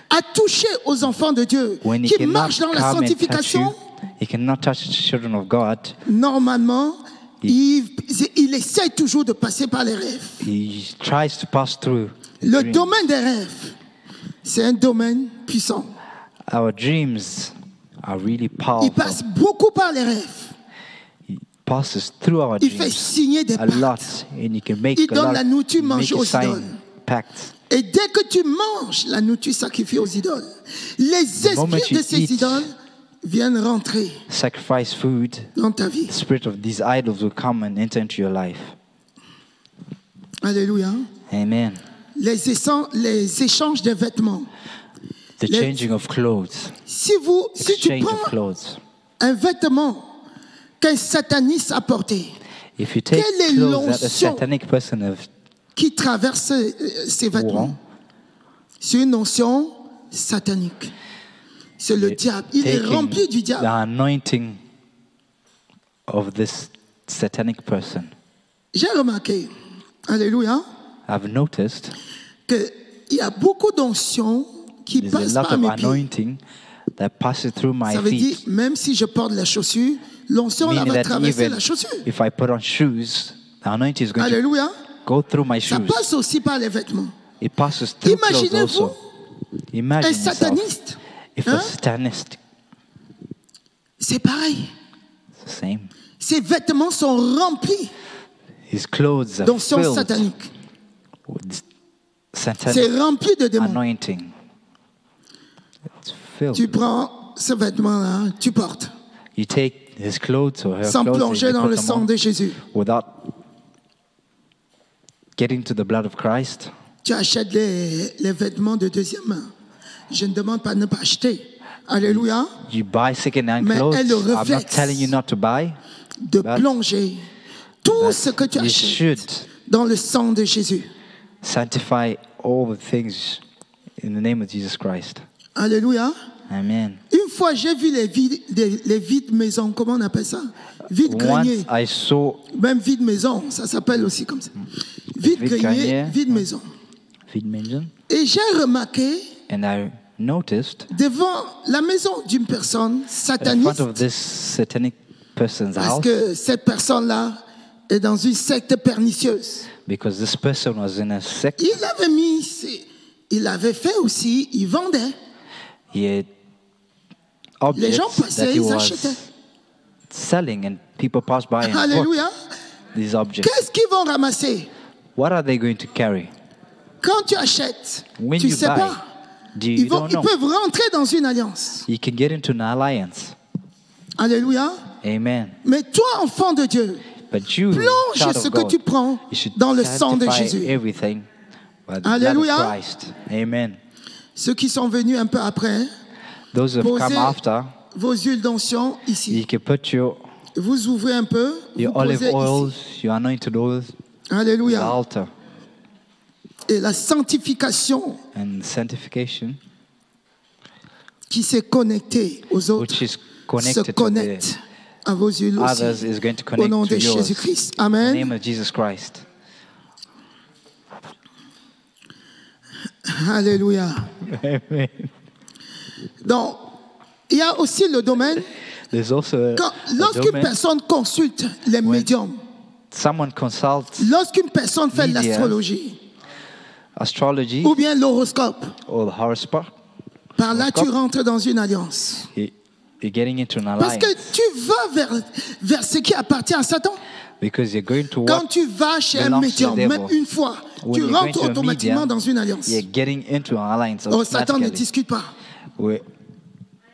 à toucher aux enfants de Dieu, when he qui cannot marchent dans la come and touch sanctification, you, he cannot touch the children of God. normalement, il essaie toujours de passer par les rêves. He tries to pass through the Le dreams. domaine des rêves, c'est un domaine puissant. Our dreams are really Il powerful. passe beaucoup par les rêves. He passes through our Il fait dreams signer des a lot, pactes. and he can make Il a donne lot. la nourriture, Make manger a aux sign idoles. pact. Et dès que tu manges la nourriture sacrifiée aux idoles, les moment esprits you de ces eat- idoles viennent rentrer Sacrifice food. dans ta vie. The spirit of these idols will come and enter into your life. Alléluia. Amen. Les échanges de vêtements. The Les- changing of clothes. Si tu Exchange of prends clothes. un vêtement qu'un sataniste a porté, If you take Quelle est clothes that a l'onction satanic person have qui traverse ces vêtements, worn, c'est une notion satanique. C'est le diable. Il est taking rempli du the diable. anointing of this satanic person. J'ai remarqué, alléluia, I've noticed qu'il y a beaucoup d'onctions qui there's a passent lot par of mes pieds. anointing that passes through my Ça veut dire, feet. même si je porte la chaussure, l'onction là Meaning va that traverser even la chaussure. if I put on shoes, the anointing is going to Alléluia. go through my Ça shoes. passe aussi par les vêtements. It passes through clothes Imaginez-vous also. Imagine un yourself sataniste. if Hein? a satanist, C'est pareil. it's the same. Ses vêtements sont remplis His clothes are d'onction filled satanique. with C'est satanic rempli de démons. anointing. It's filled. Tu prends ce vêtement-là, tu portes, You take his clothes or her sans clothes and plonger you dans put le them sang on de Jésus. without getting to the blood of Christ. Tu achètes les vêtements de deuxième main. Je ne demande pas de ne pas acheter. Alléluia. You buy second-hand Mais clothes. elle le I'm not reflète. telling you not to buy. De But- plonger tout ce que tu You achètes should dans le sang de Jésus. sanctify all the things in the name of Jesus Christ. Alléluia. Amen. Une fois, j'ai vu les vides maisons. Comment on appelle ça? Vide grenier. Once I saw Même vide maison, ça s'appelle aussi comme ça. Vide Vide grenier, grenier. vide maison. Feed Mason, Et j'ai remarqué and I noticed devant la maison d'une personne in front sataniste, of this satanic person's parce house, que cette personne-là est dans une secte pernicieuse. because this person was in a sect. Il avait fait aussi, il vendait. He had Les gens objects that passaient, he ils was achetaient. selling, and people passed by and Alléluia. bought these objects. Qu'est-ce qu'ils vont ramasser? What are they going to carry? Quand tu achètes, When tu ne you sais buy, pas. you Ils don't know. peuvent rentrer dans une alliance. You can get into an alliance. Alléluia. Amen. Mais toi, enfant de Dieu, But you, plonge child ce of que God, tu prends you should dans le sang de sanctify Jésus. everything by the blood Alléluia. of Christ. Amen. Ceux qui sont venus un peu après, Those who have come posez after, vos huiles d'onction you ici. can put your Vous ouvrez un peu, vous olive posez oils, ici. your anointed oils, the Alléluia. altar, Et la sanctification and sanctification, qui s'est connectée aux autres which is se connected to the connecte à vos huiles others, aussi. is going to Au connect nom to de yours. Jésus-Christ. In the Amen. name of Jesus Christ. Alléluia. Amen. Donc, il y a aussi le domaine, There's also a lorsqu'une domain. personne consulte les médiums, Someone consults lorsqu'une personne fait de Media. l'astrologie astrology ou bien l'horoscope, or the horoscope. par là tu Horoscope. rentres dans une alliance. You're getting into an Parce alliance que tu vas vers ce qui appartient à Satan. because you're going to Quand what tu vas chez un belongs to médium, the devil. même une fois, When tu you're going rentres to a automatiquement medium, dans une alliance. you're getting into an alliance Oh, Satan ne automatically. discute pas. Where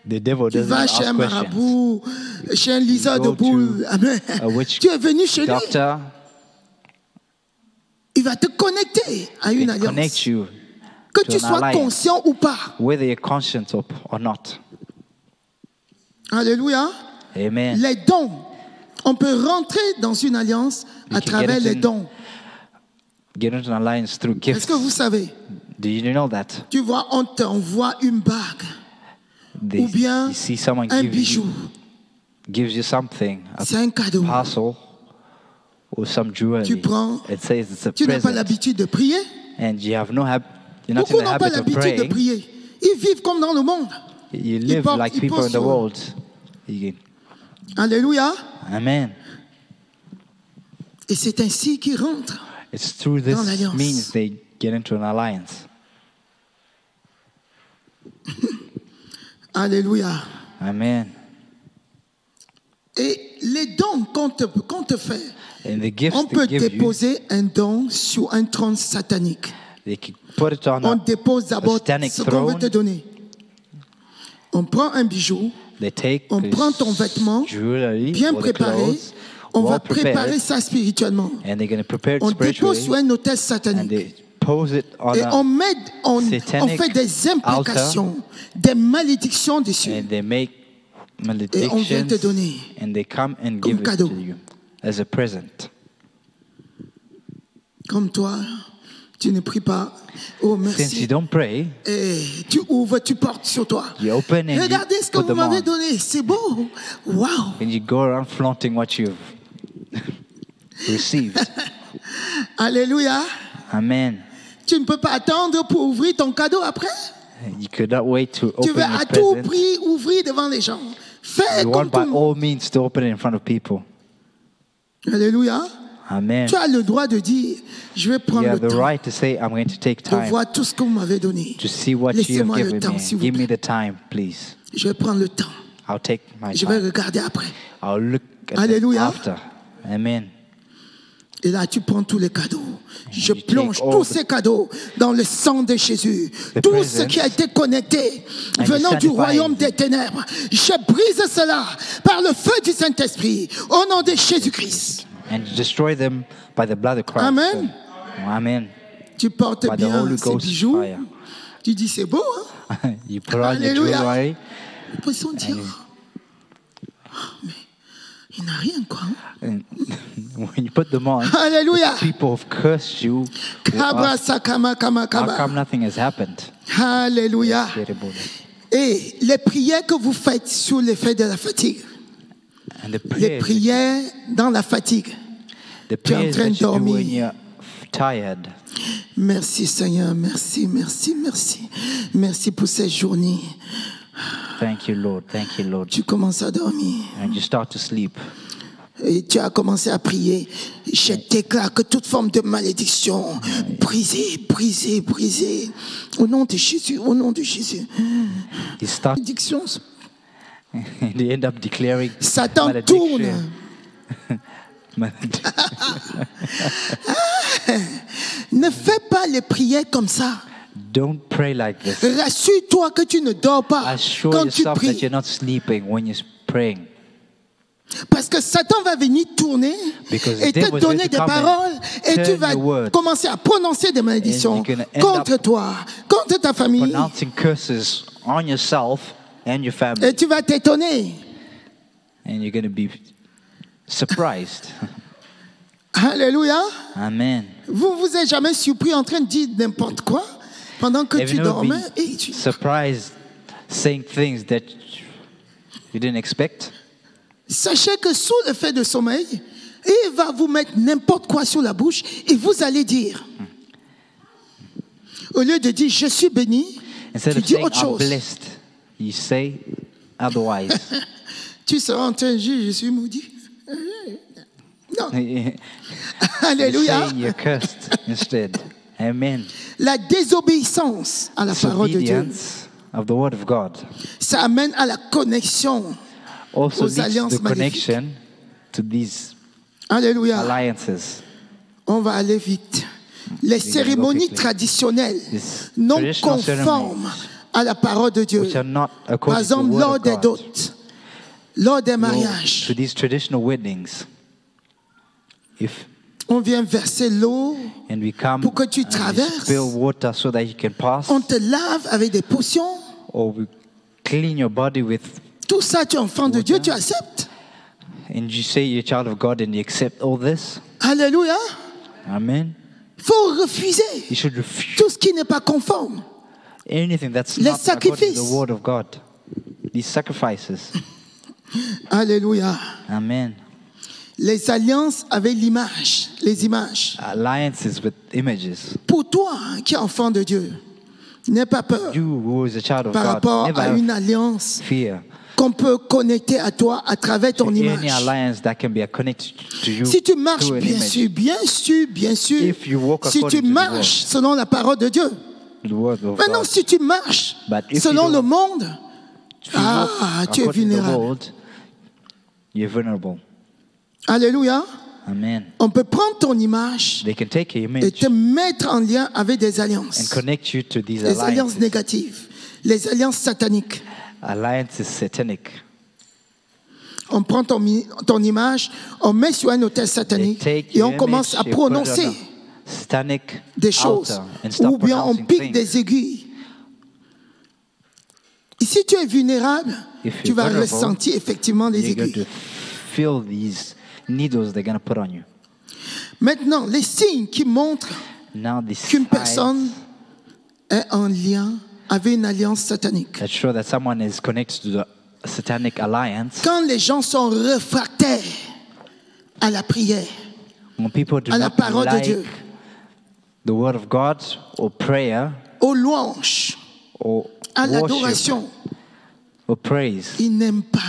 the devil Tu doesn't vas ask chez un questions. marabout, chez un liseur de go to boules. Amen. a witch Tu es venu chez lui. Doctor, Il va te connecter à une can connect alliance. you Que to tu an sois alliance. conscient ou pas. whether you're conscious or not. Alléluia. Amen. Les dons. On peut rentrer dans une alliance à can travers get les in- dons. Get into an alliance through gifts. Est-ce que vous savez? Do you know that? Tu vois, on t'envoie une bague. ou bien you see someone un bijou. gives you something, a C'est un cadeau. parcel or some jewelry. Tu prends, It says it's a tu n'as pas present, l'habitude de prier. and you're not in Beaucoup the n'ont pas habit of l'habitude de praying. prier. Ils vivent comme dans le monde. You live portent- like ils people posent in the sur- world. You- Alléluia. Amen. Et c'est ainsi qu'ils rentrent. It's through Dans this l'alliance. means they get into an alliance. Alléluia. Amen. Et les dons qu'on te fait, And the gifts on they peut give you, déposer un don sur un trône satanique. they can put it on On a dépose d'abord satanic ce qu'on veut throne. te donner. On prend un bijou, They take on this prend ton vêtement jewelry bien or the préparé, clothes, on va well prepared, préparer ça spirituellement. and they're going to prepare it On dépose sur spiritually, un autel and satanique. they pose it on Et on on fait des implications, des malédictions dessus. and they make Et on vient te maledictions, donner and they come and comme give it cadeau. to you as a present. Comme toi, tu ne pries pas. Oh, Since you merci. don't pray, Et tu ouvres, tu portes sur toi. you open and Regardez you ce que put vous them m'avez on, donné. C'est beau. Wow. and you go around flaunting what you've received. Alléluia. Amen. Tu ne peux pas attendre pour ouvrir ton cadeau après. You could not wait to Tu open veux à your tout present. prix ouvrir devant les gens. Fais You comme want tout by le monde. all means to open it in front of people. Alléluia. Amen. Tu as le droit de dire, je vais You prendre have le the temps right to say, I'm going to take pour time voir tout ce que vous m'avez donné. to see what you have Laissez-moi le given temps, me. s'il vous Give me plaît. the time, please. Je vais prendre le temps. I'll take my Je vais time. regarder après. I'll look at it Alléluia. after. Amen. Et là, tu prends tous les cadeaux. Je you take plonge all tous the- ces cadeaux dans le sang de Jésus. The Tout presents, ce qui a été connecté and venant you du sanctify royaume it. des ténèbres. Je brise cela par le feu du Saint-Esprit au nom de Jésus-Christ. And destroy them by the blood of Christ. Amen. Amen. Tu portes By the bien Holy ces Ghost bijoux. fire. Tu dis c'est beau, hein? You put on your Alléluia. jewelry. L'impression de dire, oh, mais il n'a rien quoi. Hein? And when you put them on, Alléluia. people have cursed you. will Kabra ask, sakama kama how kaba. come nothing has happened? Alléluia. Et les prières que vous faites sur l'effet de la fatigue, And the les prayers, prières dans la fatigue. the tu es en prayers train that de you do dormir. when you're tired. Merci Seigneur, merci, merci, merci. Merci pour cette journée. Thank you, Lord. Thank you, Lord. Tu commences à dormir And you start to sleep. et tu as commencé à prier. Je déclare que toute forme de malédiction, brisée, brisée, brisée. Au nom de Jésus, au nom de Jésus. You start, Malédiction. and you end up declaring Satan malediction. tourne. Ne fais pas les prières comme ça. Don't pray like this. Rassure-toi que tu ne dors pas Assure quand tu yourself that pries. you're not sleeping when you're praying. Parce que Satan va venir tourner Because et the devil te is donner going to des come and paroles et tu turn vas your words. commencer à prononcer des malédictions And you're gonna end contre up toi, contre ta famille. Pronouncing curses on yourself and your family. Et tu vas t'étonner. And you're going to be surprised. Alléluia. Amen. Vous vous êtes jamais surpris en train de dire n'importe quoi pendant que Have tu you never dormais been et tu... surprised saying things that you didn't expect? Sachez que sous le fait de sommeil, il va vous mettre n'importe quoi sur la bouche et vous allez dire. Au lieu de dire je suis béni, Instead tu of dis saying autre I'm chose. blessed, you say otherwise. Tu seras en train de dire je suis maudit. Non. You're Alléluia. saying you're cursed instead. Amen. La désobéissance à la parole de Dieu, Disobedience of the word of God ça amène à la connexion. also Aux leads alliances to the maléfiques. connection to these Alléluia. alliances. On va aller vite. Les go cérémonies quickly. traditionnelles These non traditional conformes ceremonies à la parole de Dieu. which are not Par according to the exemple, word lors of des God. dot, lors des To mariages, these traditional weddings, if on vient verser l'eau, and we come Pour que tu and we traverses. spill water so that you can pass, on te lave avec des potions. or we clean your body with, Tout ça, tu es enfant de Dieu, tu acceptes. and you say you're a child of God and you accept all this. Alléluia. Amen. Il faut refuser You should refuse tout ce qui n'est pas conforme. anything that's Les not according to sacrifices. the word of God. these sacrifices. Alléluia. Amen. Les alliances avec l'image, les images. Alliances with images. Pour toi qui es enfant de Dieu, n'aie pas peur You who is a child of par God, rapport never à have une alliance fear. qu'on peut connecter à toi à travers ton Any image. alliance that can be connected to you Si tu marches, through an bien image. sûr, bien sûr, bien sûr, If you walk si tu according to the marches selon la parole de Dieu. The word of Maintenant, God. si tu marches But if selon you le don't- monde, If you walk tu es according to the vulnérable. world, you're vulnerable. Alléluia. Amen. On peut prendre ton image They can take your et image te mettre en lien avec des and alliances. connect you to these Les alliances alliances. négatives, les alliances sataniques. Alliance is satanic. On prend ton image, on met sur un autel They satanique take et your on commence image, à they put it on prononcer a satanic des choses. altar and start Ou bien on pronouncing pique things. des aiguilles. Et si tu es vulnérable, If tu you're vas vulnerable, ressentir effectivement les You're going aiguilles. to feel these needles they're going to put on you. Maintenant, les signes qui montrent Now these qu'une signs personne est en lien avec une alliance satanique. that show that someone is connected to the satanic alliance. Quand les gens sont réfractaires à la prière, When people do à la not parole de like Dieu, the word of God or prayer aux louanges, or à worship l'adoration, or praise, ils n'aiment pas.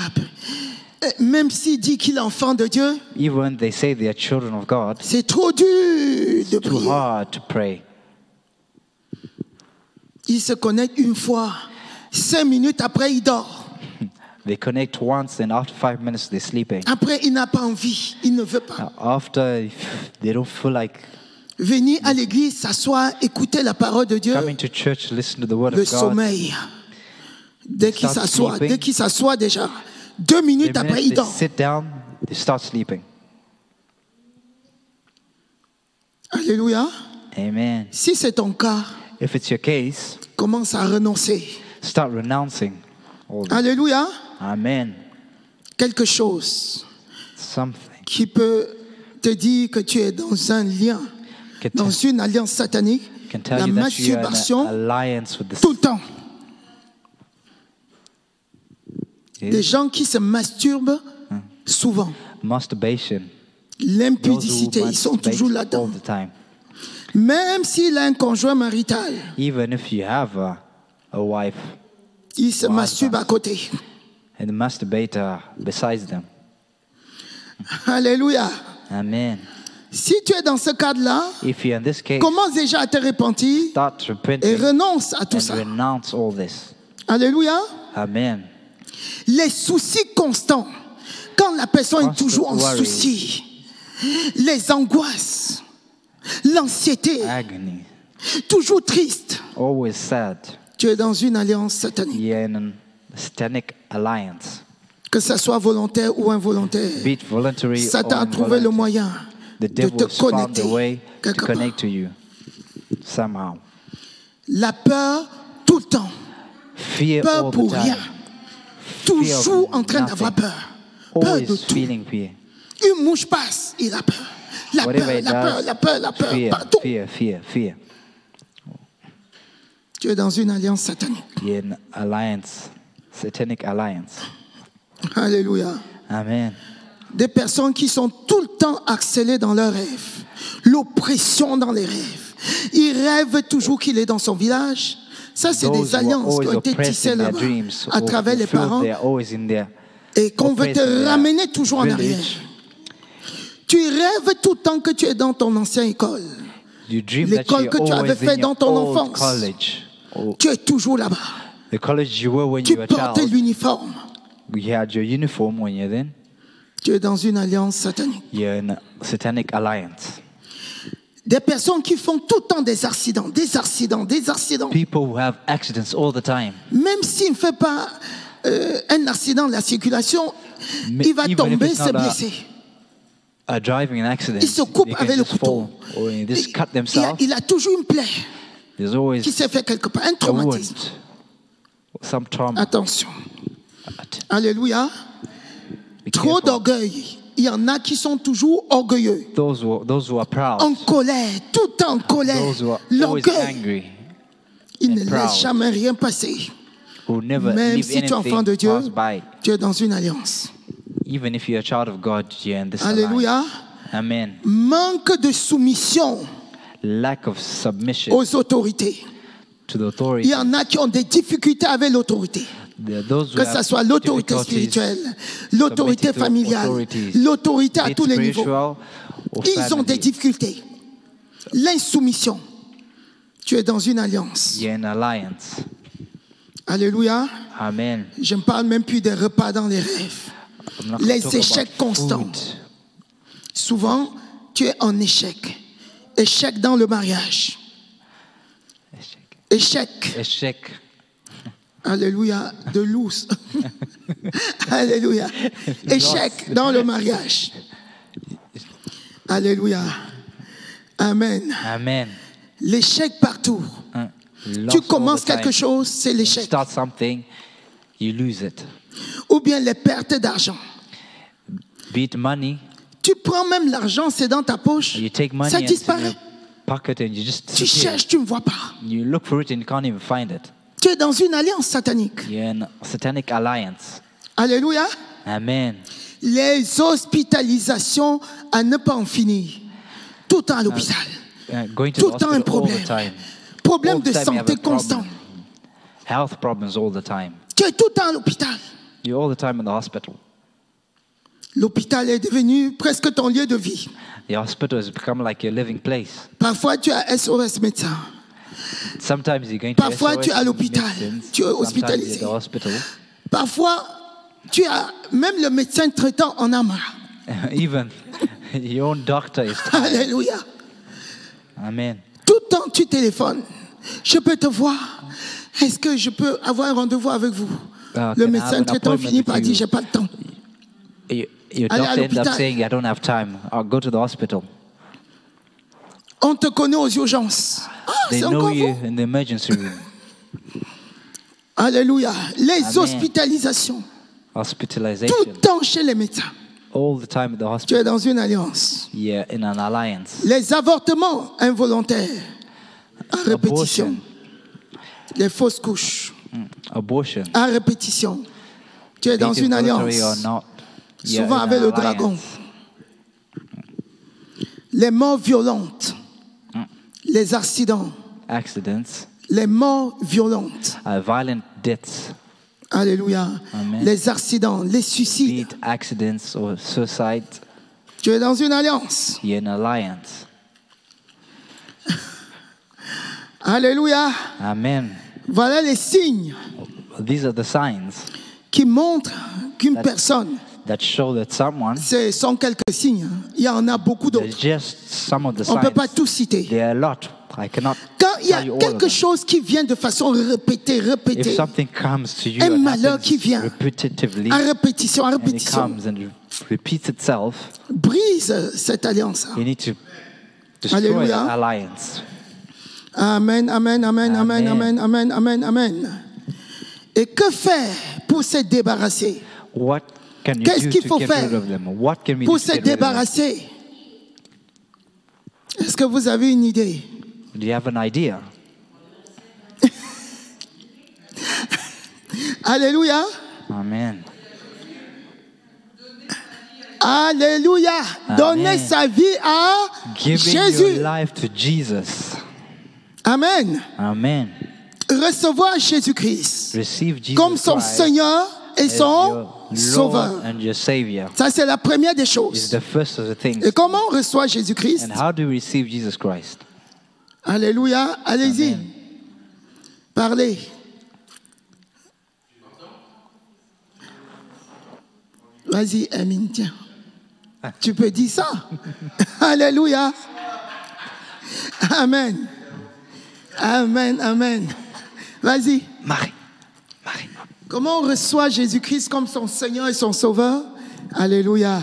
Même s'il dit qu'il est enfant de Dieu, even when they say they are children of God, c'est trop dur de too prier. hard to pray. Il se connecte une fois, 5 minutes après, il dort. They connect once and after 5 minutes they're sleeping. Après, il n'a pas envie, il ne veut pas. Now, after, if they don't feel like Venir à l'église, s'asseoir, écouter la parole de Dieu, coming to church, listen to the word le of God, sommeil. Dès qu'il Start s'assoit, sleeping. dès qu'il s'assoit déjà, 2 the minutes après, minute il they dort. sit down, they start sleeping. Alléluia. Amen. Si c'est ton cas, If it's your case, commence à renoncer. start renouncing all this. Alléluia. Amen. Quelque chose Something qui peut te dire que tu es dans un lien, can, dans t- une alliance satanique, can tell la you that you are in masturbation, an alliance with tout le the temps. Des gens qui se masturbent souvent. masturbation. L'impudicité, Those who ils sont masturbate toujours là-dedans. all the time. Même s'il a un conjoint marital, Even if you have a wife il se masturbe à côté. and masturbate besides them. Alléluia. Amen. Si tu es dans ce cadre-là, If you're in this case, commence déjà à te repentir start et repenting renonce à tout and ça. renounce all this. Alléluia. Amen. Les soucis constants, quand la personne est Constant toujours en worry. souci, les angoisses, l'anxiété, Agony. toujours triste, Always sad. tu es dans une alliance satanique, You're in a satanic alliance. que ce soit volontaire ou involontaire. Be it voluntary Satan or a trouvé le involuntary. moyen The de devil te has found a connecter way to quelque part. connect to you somehow. La peur tout le temps, Fear peur all the pour time. rien, toujours en train d'avoir nothing. peur, peur de Always tout. feeling fear. Une mouche passe, il a peur. La Whatever peur, it la peur, does, la peur, la peur, fear, partout. fear, fear, fear. Tu es dans une alliance satanique. You're in alliance, satanic alliance. Alléluia. Amen. Des personnes qui sont tout le temps accélérées dans leurs rêves, l'oppression dans les rêves. Ils rêvent toujours qu'il est dans son village. Ça, c'est Those des who are alliances qui always ont été oppressed tissées in their là-bas dreams, à travers les parents they're always in their et qu'on veut te oppressed in their ramener toujours en arrière. village. Tu rêves tout le temps que tu es dans ton ancienne école. You dream that L'école you're que tu avais always fait in dans your ton old enfance. college. Or Tu es toujours là-bas. the college you were when Tu you were a portais child. l'uniforme. You had your uniform when you're then. Tu es dans une alliance satanique. You're in a satanic alliance. Des personnes qui font tout le temps des accidents, des accidents, des accidents. People who have accidents all the time. Même s'il ne fait pas un accident de la circulation, Mais il va even if tomber, it's se not a- blesser. Driving an accident, Il se coupe they can avec le just couteau. fall or they just cut Il themselves. a toujours une plaie There's always qui s'est fait quelque part, un a traumatisme. wound, some trauma. Attention. Alléluia. Be Trop careful. d'orgueil. Il y en a qui sont toujours orgueilleux, Those who are proud, en colère, tout le temps en colère. those who are always L'orgueil, angry, il ne and laisse proud. jamais rien passer. who never Même leave si tu es enfant anything de Dieu, pass by. tu es dans une alliance. Even if you're a child of God, you're in this Alléluia. alliance. Amen. Manque de soumission Lack of submission aux autorités. to the Il authority. y en a qui ont des difficultés avec l'autorité. There are those who Que have ce soit l'autorité difficulties spirituelle, l'autorité submitting to familiale, authorities, l'autorité be à it tous les niveaux. spiritual or Ils ont des family. difficultés. L'insoumission. Tu es dans une alliance. You're in alliance. Alléluia. Amen. Je ne parle même plus des repas dans les rêves. I'm not gonna Les talk échecs about constants. food. Souvent, tu es en échec. Échec dans le mariage. Échec. Échec. Alléluia. De loose. Alléluia. Échec dans le mariage. Alléluia. Amen. Amen. L'échec partout. Loss Tu all commences the time. quelque chose, c'est You l'échec. start something, you lose it. Ou bien les pertes d'argent. Be it money, Tu prends même l'argent, c'est dans ta poche. you take money Ça and it's in disparaît. your pocket and you just Tu disappear. cherches, tu ne vois pas. You look for it and you can't even find it. Tu es dans une alliance satanique. You're in a satanic alliance. Alléluia. Amen. Les hospitalisations à ne pas en finir. Tout le temps à l'hôpital. Going to Tout the le temps un hospital all problème. the time. Problème All the de time you have santé a problem. constant. Health problems all the time. Tu es tout le temps à l'hôpital. You're all the time in the hospital. L'hôpital est devenu presque ton lieu de vie. The hospital has become like your living place. Parfois, tu as SOS médecin. Sometimes you're going to Parfois, tu es à SOS l'hôpital. medicines. Tu es Sometimes hospitalisé. you're at the hospital. Parfois, tu as même le médecin traitant en a marre. Even your own doctor is tired. Alléluia. Amen. Tout le temps, tu téléphones. Je peux te voir. Est-ce que je peux avoir un rendez-vous avec vous? Can Le I have médecin an traitant appointment finit with par you? dire, j'ai pas le temps. Your Allez à doctor ends up l'hôpital. saying, I don't have time. I'll go to the hospital. On te connaît aux urgences. Ah, They c'est know encore you vous. in the emergency room. Alléluia. Les Amen. hospitalisations. Tout Hospitalization. le temps chez les médecins. All the time at the Tu hospital. es dans une alliance. Yeah, in an alliance. Les avortements involontaires à répétition. Abortion. Les fausses couches Abortion. à répétition. Tu es dans Be it une voluntary or alliance. not, you're Souvent in avec an le alliance. dragon. Les morts violentes. Les accidents. Accidents. Les morts violentes. Violent deaths. Alléluia. Amen. Les accidents, les Be suicides. it accidents or suicide. Tu es dans une alliance. You're in an alliance. Alléluia. Amen. Voilà les signes These are the signs qui montrent qu'une personne, that show that someone, ce sont quelques signes. Il y en a beaucoup there's d'autres. just some of the On ne peut signs. pas tout citer. There are a lot. I cannot Quand il y a tell you all of quelque them. chose qui vient de façon répétée, If répétée, something comes to you un and malheur qui happens vient repetitively, à répétition, à and it répétition, comes and repeats itself, brise cette alliance. you need to destroy Alléluia. that alliance. Amen, amen, amen, amen, amen, amen, amen, amen. Et que faire pour se débarrasser? What can you Qu'est-ce do qu'il to faut get faire rid of them? What can we do Pour to se get rid of them? débarrasser. Est-ce que vous avez une idée? Do you have an idea? Alléluia. Amen. Alléluia. Amen. Donner sa vie à Giving Jésus. your life to Jesus. Amen. Amen. Recevoir Jésus-Christ Receive Jesus comme son Christ Seigneur et as son your Sauveur. Lord and your Savior. Ça, c'est la première des Is choses. the first of the things. Et comment on reçoit Jésus-Christ? And how do we receive Jesus Christ? Alléluia. Allez-y. Amen. Parlez. Vas-y, Amine, tiens. Tu peux dire ça. Alléluia. Amen. Amen, amen. Vas-y. Marie. Marie. Comment on reçoit Jésus-Christ comme son Seigneur et son Sauveur? Alléluia.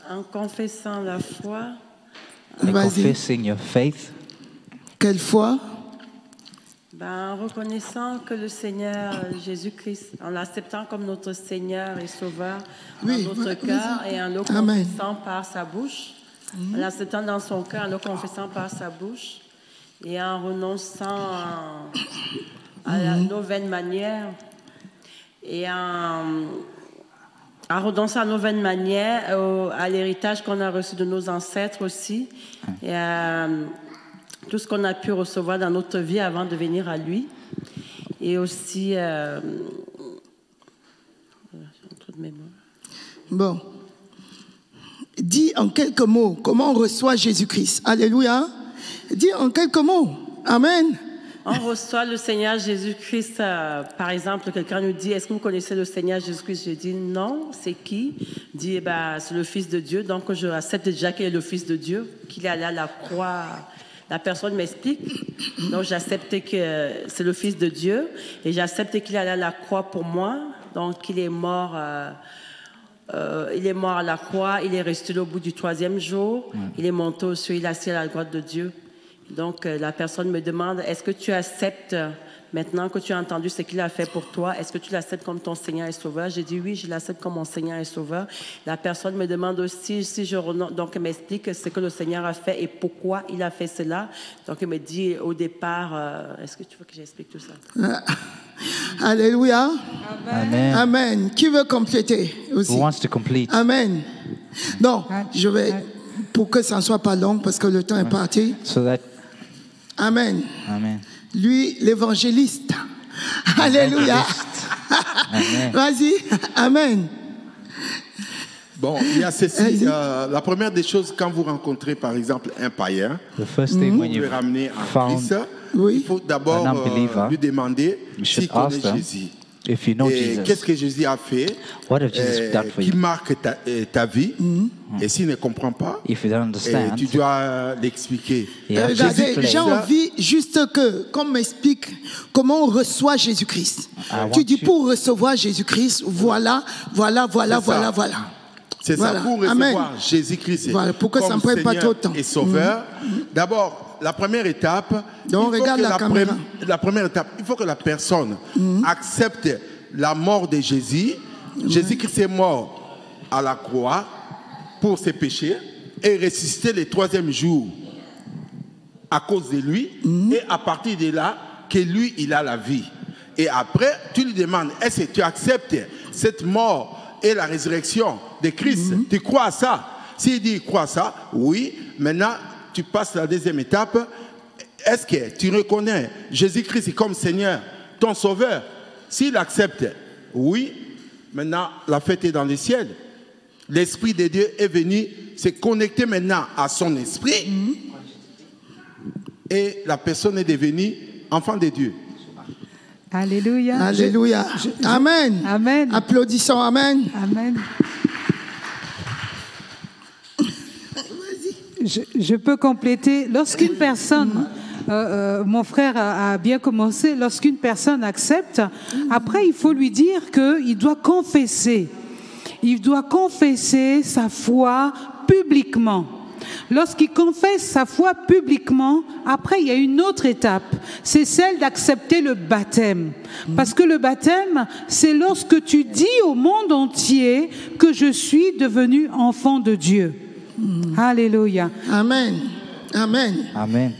En confessant la foi, And Vas-y. confessing your faith. Quelle foi? en reconnaissant que le Seigneur Jésus-Christ, en l'acceptant comme notre Seigneur et Sauveur Oui, dans notre vas-y. cœur et en le Amen. confessant par sa bouche, en l'acceptant dans son cœur, en le confessant par sa bouche et en renonçant à la nouvelle manière. Et en renonçant à nos vaines manières, à l'héritage qu'on a reçu de nos ancêtres aussi, et à tout ce qu'on a pu recevoir dans notre vie avant de venir à lui. Et aussi... Bon. Dis en quelques mots comment on reçoit Jésus-Christ. Alléluia. Dis en quelques mots. Amen. On reçoit le Seigneur Jésus-Christ, par exemple, quelqu'un nous dit, est-ce que vous connaissez le Seigneur Jésus-Christ? Je dis, non, c'est qui? Il dit, c'est le Fils de Dieu, donc je accepte déjà qu'il est le Fils de Dieu, qu'il est allé à la croix. La personne m'explique, donc j'accepte que c'est le Fils de Dieu, et j'accepte qu'il est allé à la croix pour moi, donc il est mort à la croix, il est resté au bout du 3e jour, il est monté au ciel, il est assis à la droite de Dieu. Donc, la personne me demande, est-ce que tu acceptes, maintenant que tu as entendu ce qu'il a fait pour toi, est-ce que tu l'acceptes comme ton Seigneur et Sauveur? J'ai dit oui, je l'accepte comme mon Seigneur et Sauveur. La personne me demande aussi si je renonce, donc elle m'explique ce que le Seigneur a fait et pourquoi il a fait cela. Donc, elle me dit au départ, est-ce que tu veux que j'explique tout ça? Alléluia. Amen. Amen. Qui veut compléter aussi? Who wants to complete? Amen. Non, je vais, pour que ça ne soit pas long, parce que le temps est parti. So that. Amen. Amen. Lui, l'évangéliste. Alléluia. Amen. Vas-y. Amen. Bon, il y a ceci. La première des choses, quand vous rencontrez par exemple un païen, The first thing vous when you le ramenez à found Christ, Oui. il faut d'abord an unbeliever, lui demander you s'il should connaît ask them Jésus. if you know Et Jesus, qu'est-ce que Jésus a fait what has Jesus done for qui you? marque ta vie. Et s'il ne comprend pas, If you don't understand, tu dois l'expliquer. you have to Regardez, explain. j'ai envie juste qu'on m'explique comment on reçoit Jésus-Christ. Tu dis pour recevoir Jésus-Christ, voilà. C'est Voilà. ça, pour recevoir Amen. Jésus-Christ Voilà, pour que ça comme ne prenne pas Seigneur trop de temps. et Sauveur. D'abord, la première étape, Donc, regarde la caméra. la première étape, il faut que la personne accepte la mort de Jésus. Jésus-Christ est mort à la croix pour ses péchés et ressuscité le 3e jour à cause de lui. Et à partir de là, que lui, il a la vie. Et après, tu lui demandes, est-ce que tu acceptes cette mort et la résurrection de Christ? Tu crois à ça? S'il dit, il croit à ça, oui. Maintenant, tu passes à la deuxième étape. Est-ce que tu reconnais Jésus-Christ comme Seigneur, ton Sauveur? S'il accepte, oui. Maintenant, la fête est dans le ciel. L'Esprit de Dieu est venu se connecter maintenant à son esprit. Et la personne est devenue enfant de Dieu. Alléluia. Alléluia. Amen. Amen. Applaudissons. Amen. Amen. Je peux compléter. Lorsqu'une personne, mon frère a bien commencé, lorsqu'une personne accepte, après il faut lui dire qu'il doit confesser. Il doit confesser sa foi publiquement. Lorsqu'il confesse sa foi publiquement, après il y a une autre étape, c'est celle d'accepter le baptême. Parce que le baptême, c'est lorsque tu dis au monde entier que je suis devenu enfant de Dieu. Alléluia. Amen. Amen. Amen.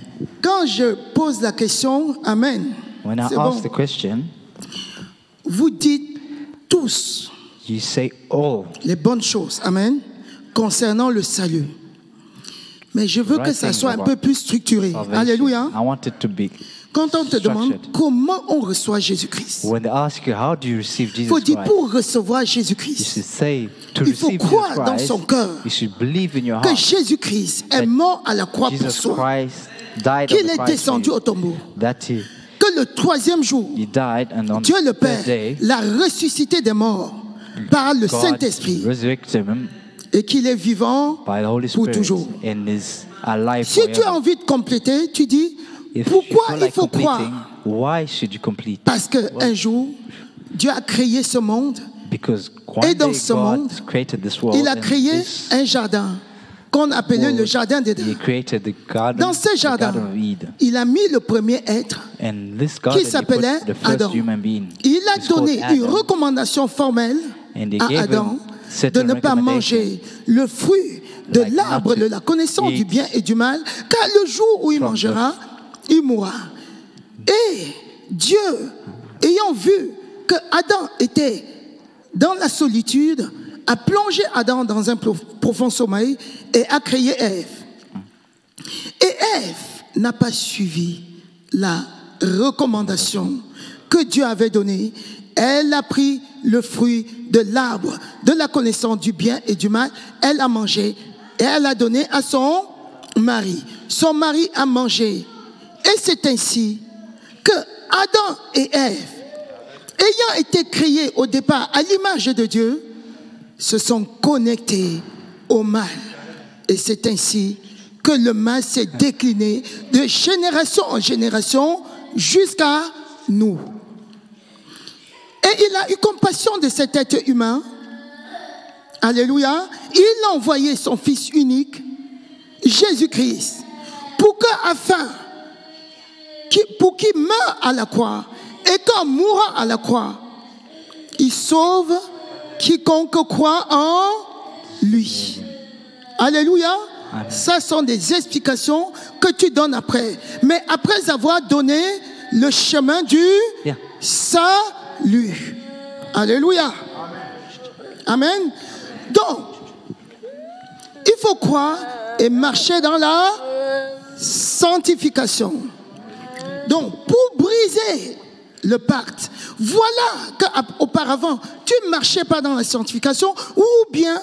Quand je pose la question, Amen. When I C'est ask bon. the question, Vous dites tous you say all. les bonnes choses, Amen, concernant le salut. Mais je veux Right que ça things soit un about peu plus structuré. salvation. Alléluia. I want it to be Quand on te demande structured. comment on reçoit Jésus-Christ, When they ask you, how do you receive il Jesus faut dire Christ? pour recevoir You Jésus-Christ should say, to Il faut receive croire Jesus dans Christ, son cœur you should believe in your que heart Jésus-Christ est that mort à la croix pour Jesus soi, Christ died qu'il on the est cross descendu for au you, tombeau, that que le 3e jour, he died, and on Dieu le the Père day, l'a ressuscité des morts par le God Saint-Esprit resurrected him et qu'il est vivant by the Holy pour Spirit toujours. and is alive Si tu as forever. envie de compléter, tu dis If you pourquoi feel il like faut completing, croire? why should you complete? Parce qu'un jour, Dieu a créé ce monde, Because Et one dans day ce God monde, created this world il a and créé this un jardin qu'on appelait world, le jardin d'Éden. He created the garden, Dans ce the jardin, garden of Eden. il a mis le premier être And this garden, qui he s'appelait put the first Adam. human being. Il a It's called donné une Adam. recommandation formelle And they à gave Adam him de certain ne pas recommendations. manger le fruit de Like l'arbre not to de la connaissance du eat bien et du mal, car le jour où il from mangera, il mourra. Et Dieu, ayant vu que Adam était dans la solitude, a plongé Adam dans un profond sommeil et a créé Ève. Et Ève n'a pas suivi la recommandation que Dieu avait donnée. Elle a pris le fruit de l'arbre de la connaissance du bien et du mal. Elle a mangé et elle a donné à son mari. Son mari a mangé. Et c'est ainsi que Adam et Ève, ayant été créés au départ à l'image de Dieu, se sont connectés au mal. Et c'est ainsi que le mal s'est décliné de génération en génération jusqu'à nous. Et il a eu compassion de cet être humain. Alléluia. Il a envoyé son Fils unique, Jésus-Christ, pour qu'il meure à la croix. Et qu'en mourant à la croix, il sauve quiconque croit en lui. Alléluia. Amen. Ça sont des explications que tu donnes après. Mais après avoir donné le chemin du salut. Alléluia. Amen. Donc, il faut croire et marcher dans la sanctification. Donc, pour briser le pacte, voilà qu'auparavant, tu ne marchais pas dans la sanctification ou bien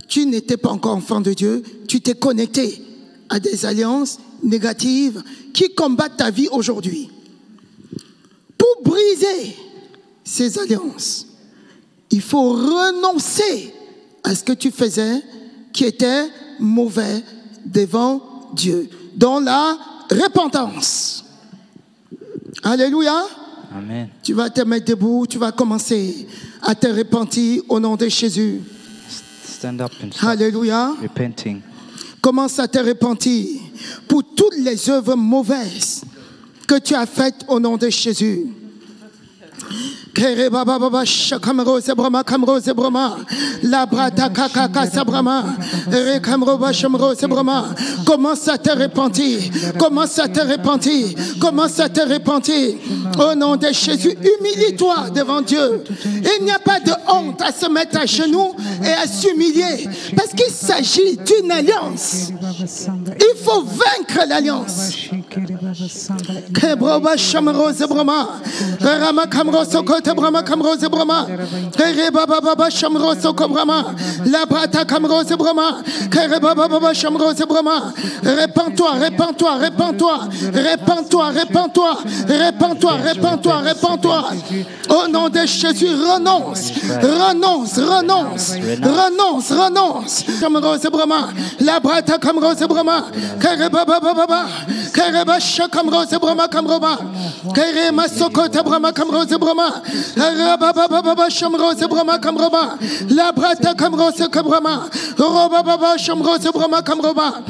tu n'étais pas encore enfant de Dieu, tu t'es connecté à des alliances négatives qui combattent ta vie aujourd'hui. Pour briser ces alliances, il faut renoncer à ce que tu faisais qui était mauvais devant Dieu, dans la repentance. Alléluia. Amen. Tu vas te mettre debout, tu vas commencer à te repentir au nom de Jésus. Stand up and start Alléluia. repenting. Commence à te repentir pour toutes les œuvres mauvaises que tu as faites au nom de Jésus. Commence à te repentir. Commence à te repentir. Commence à te repentir. Au nom de Jésus, humilie-toi devant Dieu. Il n'y a pas de honte à se mettre à genoux et à s'humilier. Parce qu'il s'agit d'une alliance. Il faut vaincre l'alliance. Brama Kamrose Brama, Kereba Baba Shamroso Kobrama, La Brata Kamrose Brama, Kereba Baba Shamrose Brama, répands-toi, répands-toi, répands-toi, répands-toi, répands-toi, répands-toi, répands-toi, répands-toi. Au nom de Jésus, renonce, renonce, renonce, renonce, renonce. Kamrose Brama, La Brata Kamrose Brama, Kereba Baba, Kereba Shakamrose Brama Kamroba, Kerema Sokota Brama Kamrose Brama. Rababa Shamrose Brahma Kamroba, La Brata Kamrose Kabrama, Robaba Shamrose Brahma Kamroba.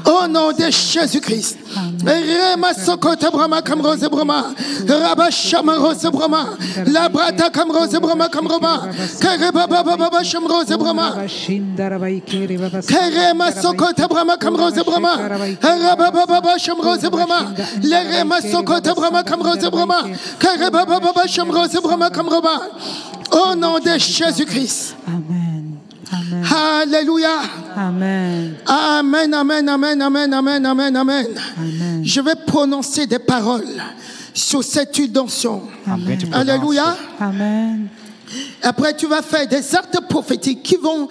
Au nom de Jésus-Christ. Rema Sokota Brahma Kamrose Brahma, Rabba Shamrose Brahma, La Brata Kamrose Brahma Kamroba, Karababa Shamrose Brahma, Karema Sokota Brahma Kamrose Brahma, Rababa Shamrose Brahma, Lerema Sokota Brahma Kamrose Brahma, Karababa Shamrose Brahma Kamroba. Au nom de Jésus-Christ. Amen. Amen. Alléluia. Amen. Amen, amen, amen, amen, amen, amen, amen. Amen. Je vais prononcer des paroles sur cette huile d'onction. I'm going to pronounce Alléluia. it. Amen. Après, tu vas faire des actes prophétiques qui vont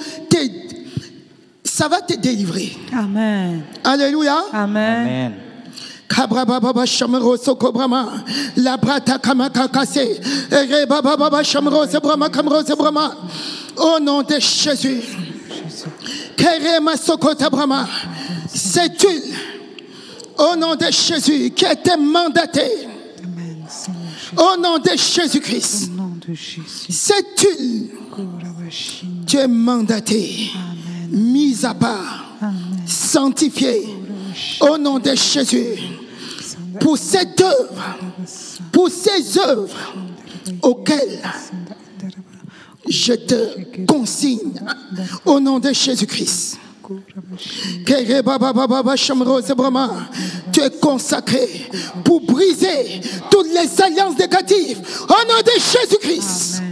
ça va te délivrer. Amen. Alléluia. Amen. Amen. Kabrababa Shamro Sokobrama, La Brata Kamakakase, Rebaba Shamro Sebrama Kamro Sebrama. Au nom de Jésus. Kerema Sokota Brahma. Cette huile, au nom de Jésus, qui a été mandatée. Amen. Seigneur Jésus. Au nom de Jésus-Christ. Au nom de Jésus. Cette huile, tu es mandaté, mise à part, sanctifié. Au nom de Jésus. Pour cette œuvre, pour ces œuvres auxquelles je te consigne au nom de Jésus-Christ. Tu es consacré pour briser toutes les alliances négatives. Au nom de Jésus-Christ.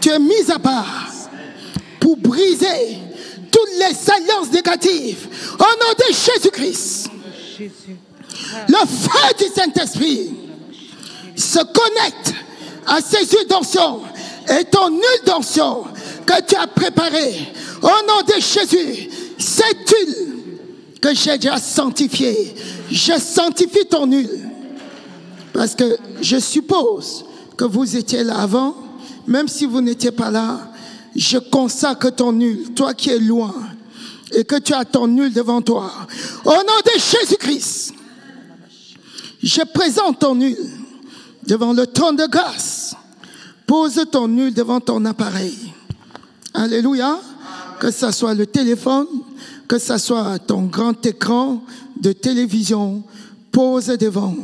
Tu es mis à part pour briser toutes les alliances négatives. Au nom de Jésus-Christ. Le feu du Saint-Esprit se connecte à ces huiles d'onction et ton huile d'onction que tu as préparée. Au nom de Jésus, cette huile que j'ai déjà sanctifiée, je sanctifie ton huile. Parce que je suppose que vous étiez là avant, même si vous n'étiez pas là, je consacre ton huile, toi qui es loin, et que tu as ton huile devant toi. Au nom de Jésus-Christ, je présente ton huile devant le trône de grâce. Pose ton huile devant ton appareil. Alléluia. Que ce soit le téléphone, que ce soit ton grand écran de télévision, pose devant.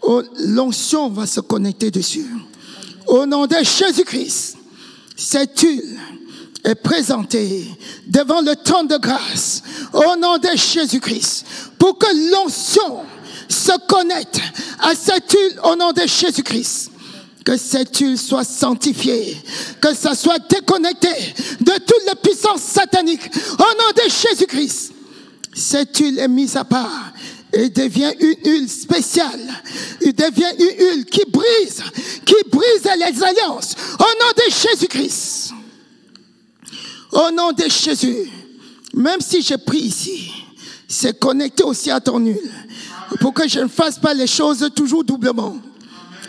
Oh, l'onction va se connecter dessus. Au nom de Jésus-Christ, cette huile est présentée devant le trône de grâce. Au nom de Jésus-Christ, pour que l'onction se connecte à cette huile au nom de Jésus-Christ. Que cette huile soit sanctifiée, que ça soit déconnecté de toutes les puissances sataniques. Au nom de Jésus-Christ, cette huile est mise à part et devient une huile spéciale. Il devient une huile qui brise les alliances. Au nom de Jésus-Christ. Au nom de Jésus, même si je prie ici, c'est connecté aussi à ton huile. Pour que je ne fasse pas les choses toujours doublement.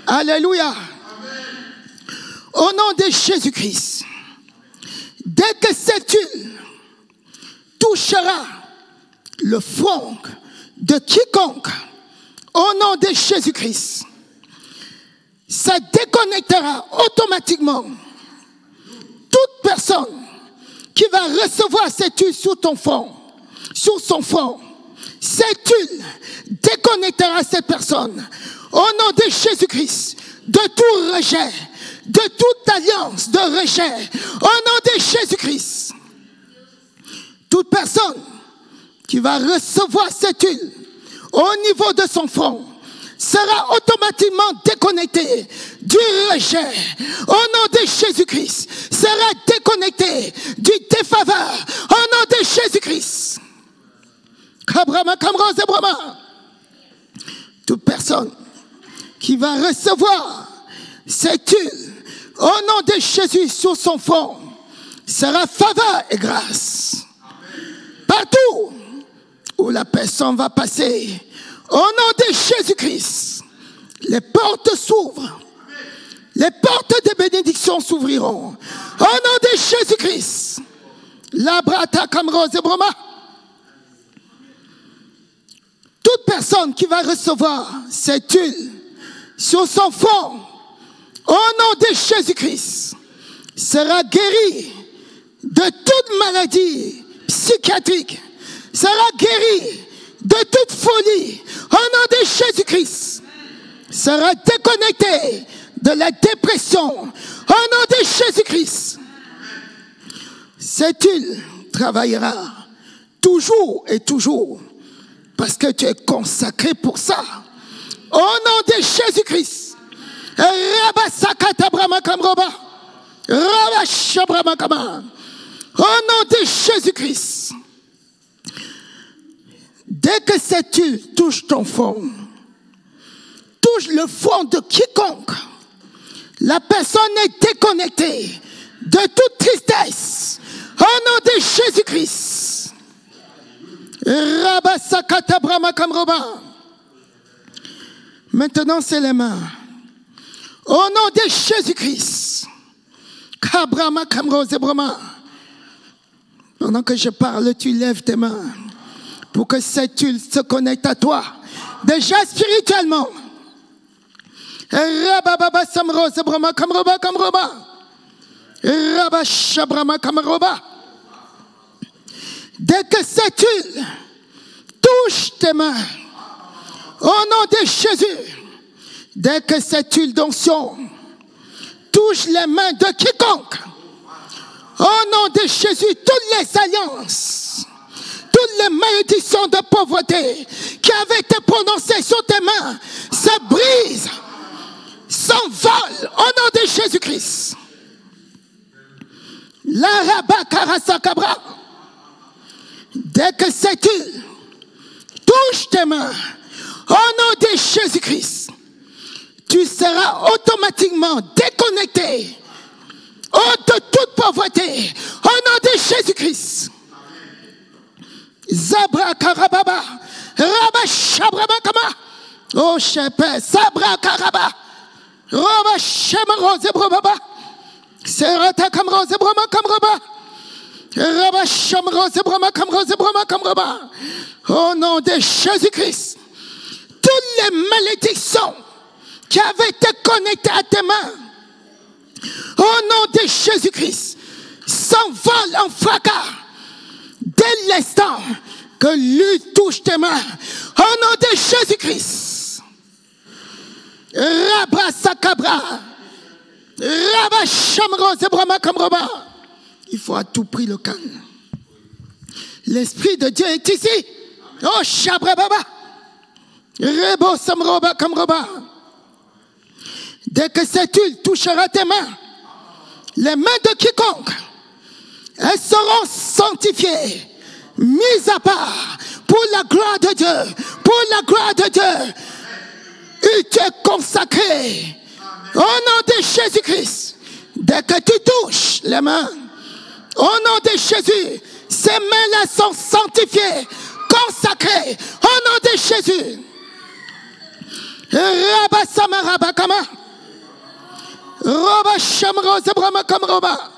Alléluia. Au nom de Jésus-Christ, dès que cette huile touchera le front de quiconque, au nom de Jésus-Christ, ça déconnectera automatiquement toute personne qui va recevoir cette huile sur ton front, sur son front. Cette huile déconnectera cette personne au nom de Jésus-Christ de tout rejet, de toute alliance de rejet, au nom de Jésus-Christ. Toute personne qui va recevoir cette huile au niveau de son front sera automatiquement déconnectée du rejet. Au nom de Jésus-Christ, sera déconnectée du défaveur. Au nom de Jésus-Christ. Toute personne qui va recevoir cette huile au nom de Jésus sur son front sera faveur et grâce. Partout où la personne va passer, au nom de Jésus-Christ, les portes s'ouvrent. Les portes de bénédiction s'ouvriront. Au nom de Jésus-Christ. Toute personne qui va recevoir cette huile sur son front, au nom de Jésus-Christ, sera guérie de toute maladie psychiatrique, sera guérie de toute folie, au nom de Jésus-Christ, sera déconnectée de la dépression, au nom de Jésus-Christ. Cette huile travaillera toujours et toujours, parce que tu es consacré pour ça. Au nom de Jésus-Christ. Au nom de Jésus-Christ. Dès que cette huile touche ton front, touche le front de quiconque, la personne est déconnectée de toute tristesse. Au nom de Jésus-Christ. Maintenant, c'est les mains. Au nom de Jésus-Christ. Pendant que je parle, tu lèves tes mains pour que cette huile se connecte à toi. Déjà spirituellement. Dès que cette huile touche tes mains, au nom de Jésus, dès que cette huile d'onction touche les mains de quiconque, au nom de Jésus, toutes les alliances toutes les malédictions de pauvreté qui avaient été prononcées sur tes mains se brisent, s'envolent au nom de Jésus-Christ. La rabakarasakabra. Dès que cette huile touche tes mains, au nom de Jésus-Christ, tu seras automatiquement déconnecté de toute pauvreté, au nom de Jésus-Christ. Zabra karababa, raba shabrabakama, oh Père, sabra karaba, raba shemaro zebrobaba, serata kamro zebroma kamroba, raba shemaro zebroma kamro zebroma kamroba. Au nom de Jésus-Christ, toutes les malédictions qui avaient été connectées à tes mains, au nom de Jésus-Christ, s'envolent en fracas dès l'instant que lui touche tes mains. Au nom de Jésus-Christ. Rabra sakabra. Rabba shamro zebrama kamroba. Il faut à tout prix le calme. L'Esprit de Dieu est ici. Oh shabrababa. Rebo samroba kamroba. Dès que cette huile touchera tes mains, les mains de quiconque, elles seront sanctifiées, mises à part pour la gloire de Dieu, pour la gloire de Dieu. Il t'est consacré au nom de Jésus-Christ. Dès que tu touches les mains, au nom de Jésus, ces mains-là sont sanctifiées, consacrées au nom de Jésus. Rabba samaraba kama. Roba shamro zebrama kamroba.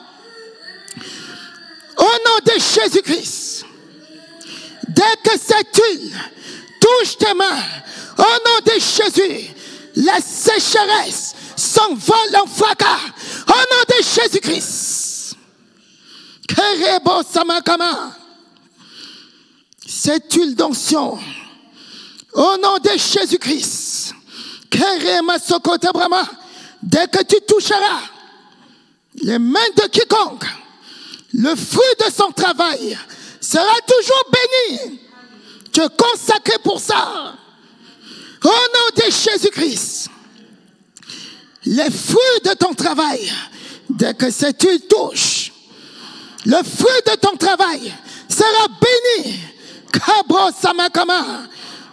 Au nom de Jésus-Christ, dès que cette huile touche tes mains, au nom de Jésus, la sécheresse s'envole en fracas. Au nom de Jésus-Christ. Kerebo samakama. Cette huile d'onction, au nom de Jésus-Christ. Kerema sokota brama. Dès que tu toucheras les mains de quiconque, le fruit de son travail sera toujours béni. Tu es consacré pour ça. Au nom de Jésus-Christ, les fruits de ton travail, dès que cette huile touche, le fruit de ton travail sera béni. Kabro samakama,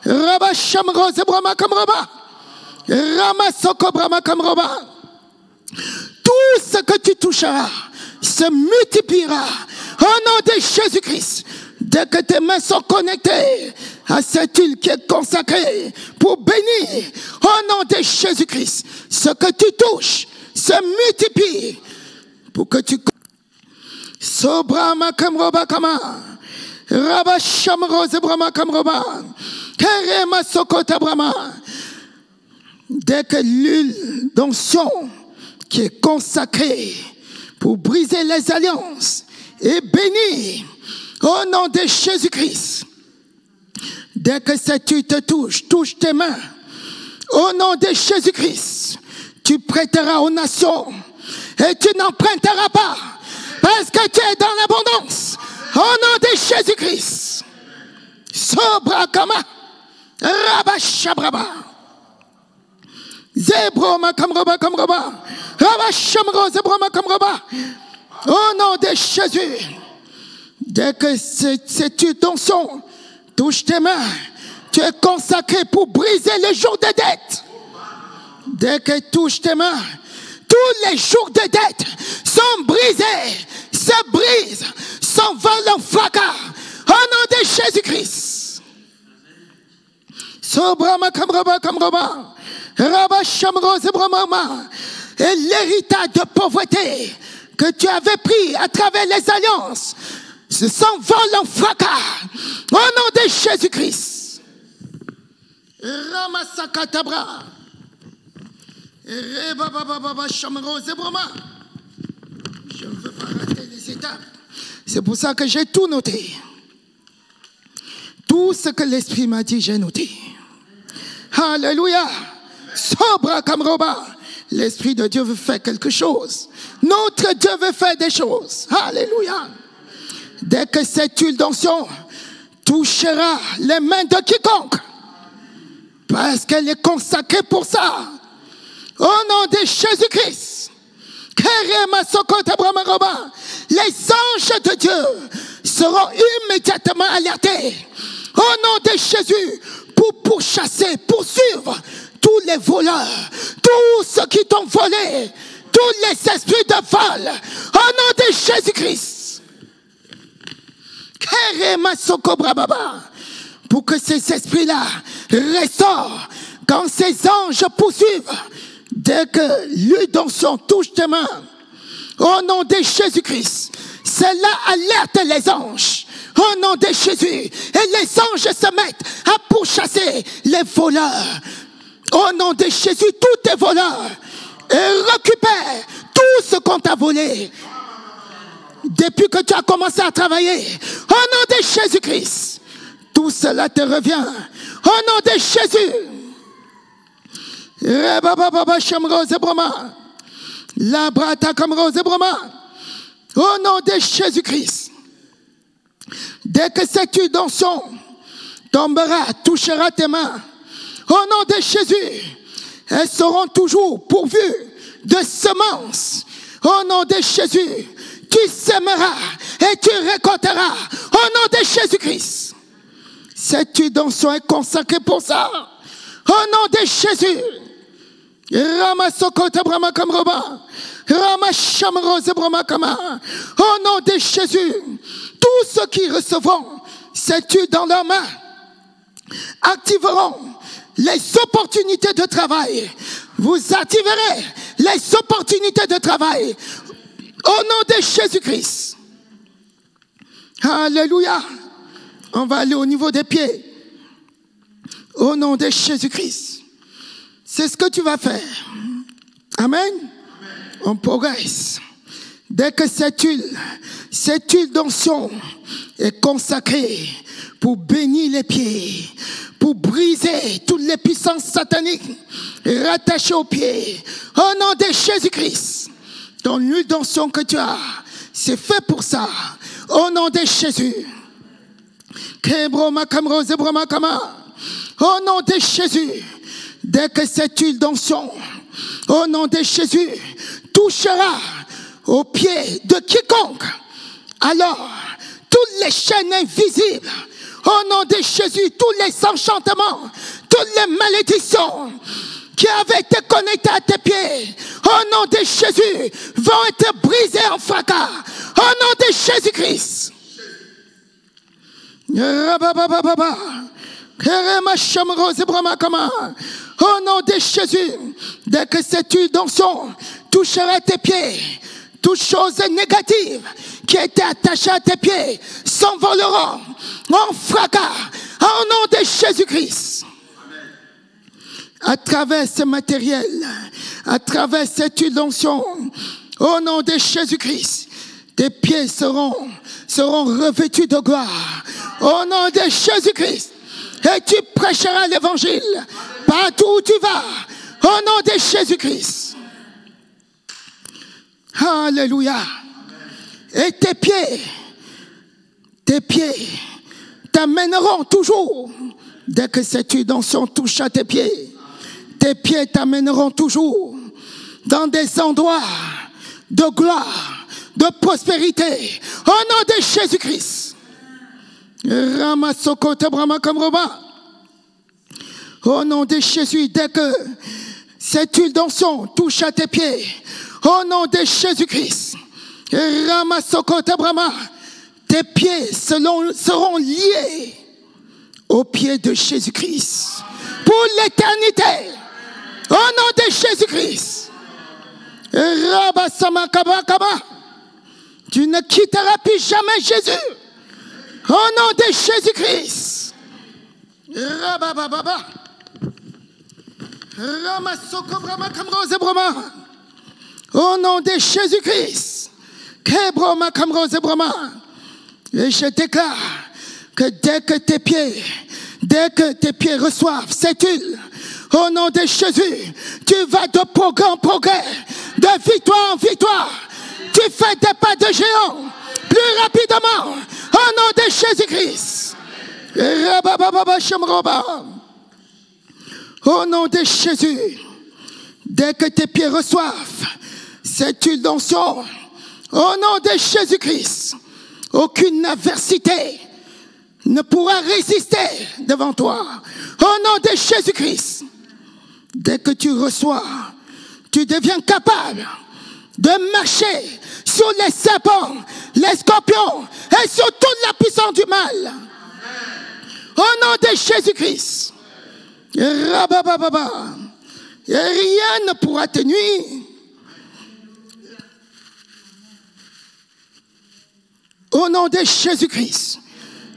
raba shamro zebrama kamroba. Tout ce que tu toucheras se multipliera au nom de Jésus-Christ. Dès que tes mains sont connectées à cette huile qui est consacrée pour bénir au nom de Jésus-Christ, ce que tu touches se multiplie pour que tu Sobrama kamroba kama Rabba shamro zebrama kamroba Kerema sokota brama. Dès que l'huile d'onction qui est consacrée pour briser les alliances est bénie au nom de Jésus-Christ. Dès que cette huile te touche tes mains, au nom de Jésus-Christ, tu prêteras aux nations et tu n'emprunteras pas parce que tu es dans l'abondance. Au nom de Jésus-Christ. Sobra kama, rabba shabraba. Zebroma kamroba kamroba. Rabba shamro zebroma kamroba. Au nom de Jésus. Dès que cette onction touche tes mains, tu es consacré pour briser les jours de dette. Dès qu'elle touche tes mains, tous les jours de dette sont brisés, se brisent, s'envolent en fracas. Au nom de Jésus-Christ. Sobrama kamroba kamroba. Rabba shamro zebroma. Et l'héritage de pauvreté que tu avais pris à travers les alliances se s'envole en fracas. Au nom de Jésus-Christ. Ramasakatabra. Rebabababa shamro zebroma. Je ne veux pas rater les étapes. C'est pour ça que j'ai tout noté. Tout ce que l'Esprit m'a dit, j'ai noté. Alléluia. Sobra kamroba. L'Esprit de Dieu veut faire quelque chose. Notre Dieu veut faire des choses. Alléluia. Dès que cette huile d'onction touchera les mains de quiconque, parce qu'elle est consacrée pour ça. Au nom de Jésus-Christ, les anges de Dieu seront immédiatement alertés au nom de Jésus pour pourchasser, poursuivre tous les voleurs, tous ceux qui t'ont volé, tous les esprits de vol, au nom de Jésus-Christ. Pour que ces esprits-là ressortent quand ces anges poursuivent. Dès que l'huile d'onction touche tes mains, au nom de Jésus-Christ, cela alerte les anges. Au nom de Jésus, et les anges se mettent à pourchasser les voleurs. Au nom de Jésus, tous tes voleurs, et récupère tout ce qu'on t'a volé. Depuis que tu as commencé à travailler, au nom de Jésus-Christ, tout cela te revient. Au nom de Jésus. Au nom de Jésus-Christ. Dès que cette huile d'onction tombera, touchera tes mains, au nom de Jésus, elles seront toujours pourvues de semences. Au nom de Jésus, tu sèmeras et tu récolteras. Au nom de Jésus-Christ. Cette huile d'onction est consacrée pour ça. Au nom de Jésus. Au nom de Jésus, tous ceux qui recevront cette huile dans leurs mains activeront les opportunités de travail. Vous activerez les opportunités de travail au nom de Jésus-Christ. Alléluia. On va aller au niveau des pieds. Au nom de Jésus-Christ. C'est ce que tu vas faire. Amen. Amen. On progresse. Dès que cette huile d'onction est consacrée pour bénir les pieds, pour briser toutes les puissances sataniques rattachées aux pieds, au nom de Jésus-Christ, ton huile d'onction que tu as, c'est fait pour ça. Au nom de Jésus. Au nom de Jésus, dès que cette huile d'onction, au nom de Jésus, touchera aux pieds de quiconque, alors toutes les chaînes invisibles, au nom de Jésus, tous les enchantements, toutes les malédictions qui avaient été connectées à tes pieds, au nom de Jésus, vont être brisées en fracas, au nom de Jésus-Christ. Au nom de Jésus, dès que cette huile d'onction touchera tes pieds, toutes choses négatives qui étaient attachées à tes pieds s'envoleront en fracas au nom de Jésus-Christ. À travers ce matériel, à travers cette huile d'onction, au nom de Jésus-Christ, tes pieds seront revêtus de gloire. Au nom de Jésus-Christ. Et tu prêcheras l'évangile partout où tu vas. Au nom de Jésus-Christ. Alléluia. Et tes pieds t'amèneront toujours. Dès que cette huile d'onction touche à tes pieds t'amèneront toujours dans des endroits de gloire, de prospérité. Au nom de Jésus-Christ. Au nom de Jésus, dès que cette huile d'onction touche à tes pieds, au nom de Jésus-Christ, tes pieds seront liés aux pieds de Jésus-Christ pour l'éternité. Au nom de Jésus-Christ. Tu ne quitteras plus jamais Jésus. Au nom de Jésus-Christ. Au nom de Jésus-Christ. Et je déclare que dès que tes pieds reçoivent cette huile, au nom de Jésus, tu vas de progrès en progrès, de victoire en victoire. Tu fais des pas de géant plus rapidement. Au nom de Jésus-Christ. Au nom de Jésus, dès que tes pieds reçoivent cette huile d'onction, au nom de Jésus-Christ, aucune adversité ne pourra résister devant toi. Au nom de Jésus-Christ, dès que tu reçois, tu deviens capable de marcher sur les serpents, les scorpions et sur toute la puissance du mal. Au nom de Jésus-Christ, rabababa, et rien ne pourra te nuire. Au nom de Jésus-Christ,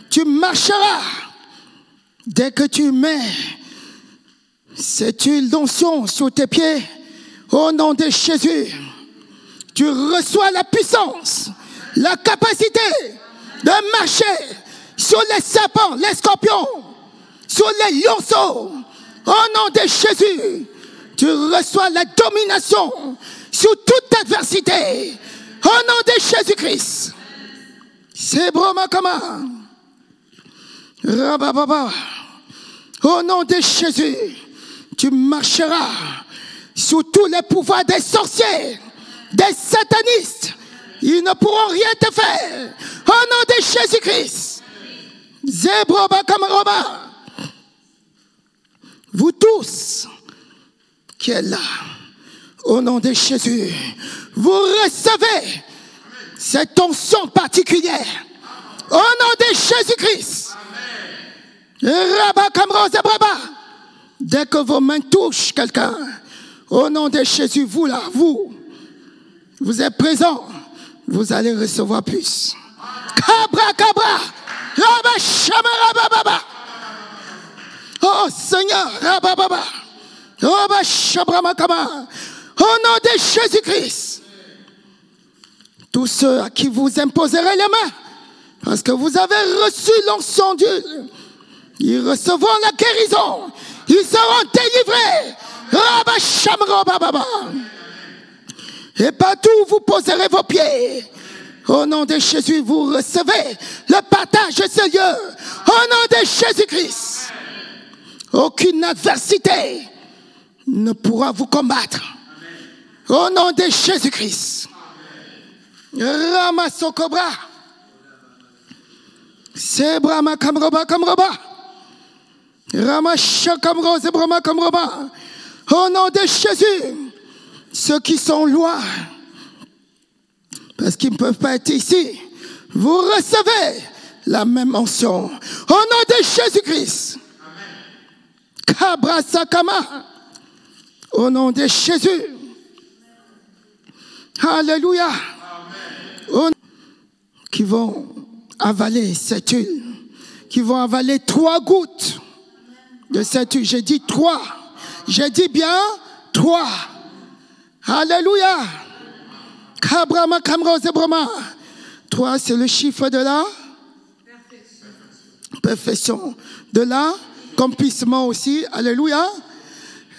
tu marcheras dès que tu mets cette huile d'onction sur tes pieds. Au nom de Jésus, tu reçois la puissance, la capacité de marcher sur les serpents, les scorpions, sur les lionceaux. Au nom de Jésus, tu reçois la domination sur toute adversité. Au nom de Jésus-Christ. C'est Bromakama. Rabababa. Au nom de Jésus, tu marcheras sous tous les pouvoirs des sorciers, des satanistes. Ils ne pourront rien te faire. Au nom de Jésus-Christ. Zebrobakamaroba. Vous tous qui êtes là, au nom de Jésus, vous recevez cette onction particulière. Au nom de Jésus-Christ. Dès que vos mains touchent quelqu'un, au nom de Jésus, vous là, vous êtes présents, vous allez recevoir plus. Cabra, cabra, rabba, shamara, baba. Oh Seigneur, rabba, baba. Rabba, shamara, kama. Au nom de Jésus-Christ. Tous ceux à qui vous imposerez les mains, parce que vous avez reçu l'onction d'huile, ils recevront la guérison, ils seront délivrés. Rabba, shamara, baba. Et partout où vous poserez vos pieds, au nom de Jésus, vous recevez le partage de ce lieu. Au nom de Jésus-Christ, aucune adversité ne pourra vous combattre. Au nom de Jésus-Christ. Ramasokobra. Sebrama kamroba kamroba. Ramashakamro zebrama kamroba. Au nom de Jésus. Ceux qui sont loin, parce qu'ils ne peuvent pas être ici, vous recevez la même onction. Au nom de Jésus-Christ. Kabra Sakama. Au nom de Jésus. Alléluia. Qui vont avaler cette huile, qui vont avaler 3 gouttes de cette huile. J'ai dit 3. J'ai dit bien 3. Alléluia. Kabrama kamro zebrama. 3, c'est le chiffre de la perfection. De l'accomplissement aussi. Alléluia.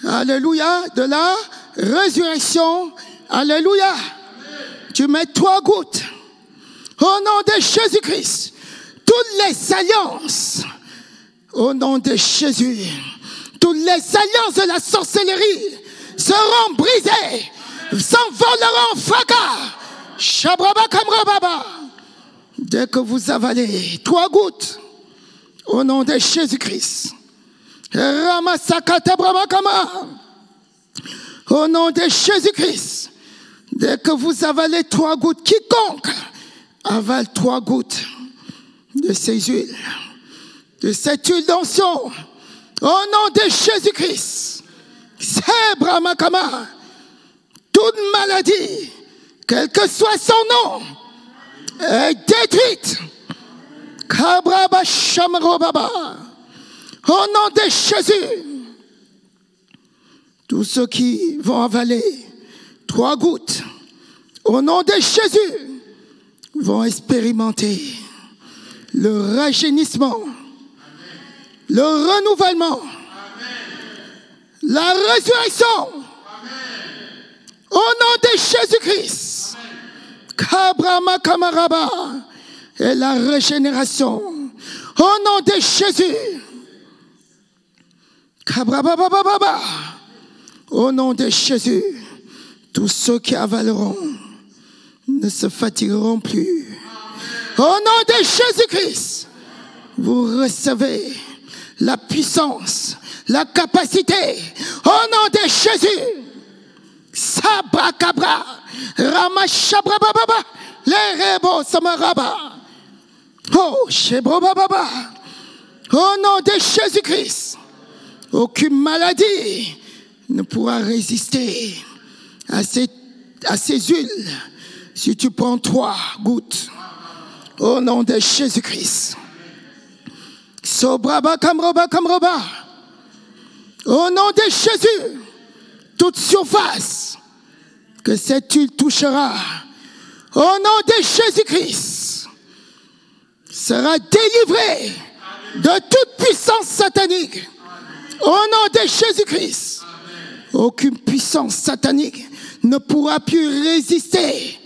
Alléluia. De la résurrection. Alléluia. Tu mets 3 gouttes. Au nom de Jésus-Christ. Toutes les alliances. Au nom de Jésus. Toutes les alliances de la sorcellerie seront brisées. S'envoleront en fracas. Shabraba kamrababa. Dès que vous avalez 3 gouttes. Au nom de Jésus-Christ. Ramasakata bramakama. Au nom de Jésus-Christ. Dès que vous avalez 3 gouttes, quiconque avale 3 gouttes de ces huiles, de cette huile d'onction, au nom de Jésus-Christ, c'est Bramakama, toute maladie, quel que soit son nom, est détruite. Kabraba Shamarobaba, au nom de Jésus, tous ceux qui vont avaler 3 gouttes, au nom de Jésus, vont expérimenter le rajeunissement, le renouvellement, la résurrection, au nom de Jésus-Christ, Kabrama Kamaraba, et la régénération, au Au nom de Jésus. Kabrababababa. Au nom de Jésus, tous ceux qui avaleront ne se fatigueront plus. Au nom de Jésus-Christ, vous recevez la puissance, la capacité. Au nom de Jésus, Sabrakabra, Ramashabrababa, Lerebo Samaraba. Oh, Shebrobababa. Au nom de Jésus-Christ, aucune maladie ne pourra résister à ces huiles si tu prends 3 gouttes. Au nom de Jésus-Christ. Sobraba kamroba kamroba. Au nom de Jésus, toute surface que cette huile touchera, au nom de Jésus-Christ, sera délivrée de toute puissance satanique. Au nom de Jésus-Christ, aucune puissance satanique ne pourra plus résister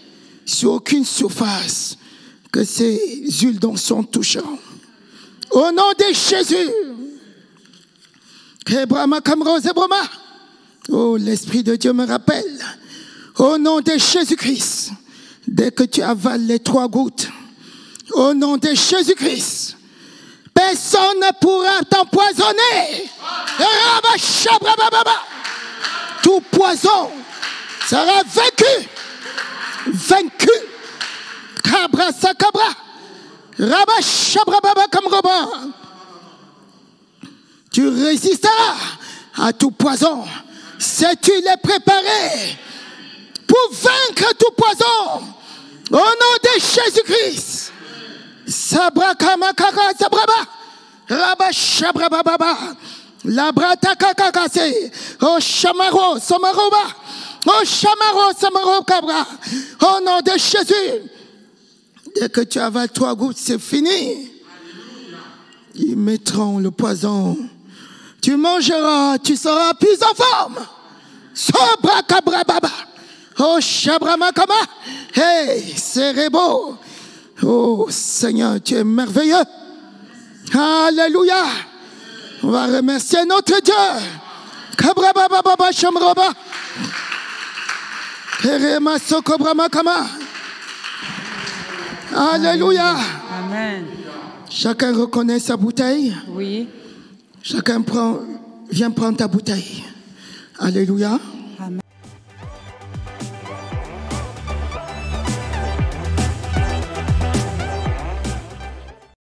sur aucune surface que ces huiles d'onction toucheront. Au nom de Jésus. Oh, l'Esprit de Dieu me rappelle. Au nom de Jésus-Christ, dès que tu avales les 3 gouttes, au nom de Jésus-Christ, personne ne pourra t'empoisonner. Tout poison sera vaincu. Vaincu. Cabra sakabra. Rabashabrababa comme Robin. Tu résisteras à tout poison. Cette huile est préparée pour vaincre tout poison. Au nom de Jésus-Christ. Sabrakamakaka sabraba. Rabashabrababa. Labratakakakase. Oh chamaro samaroba. Oh chamaro samaro cabra. Au nom de Jésus. Dès que tu avales 3 gouttes, c'est fini. Ils mettront le poison. Tu mangeras, tu seras plus en forme. Sobrakabrababa. Oh chabramakama. Hey, c'est beau. Oh Seigneur, tu es merveilleux. Alléluia. On va remercier notre Dieu. Kabrabababa chamroba. Kerema sokobramakama. Alléluia. Amen. Chacun reconnaît sa bouteille. Oui. Chacun viens prendre ta bouteille. Alléluia.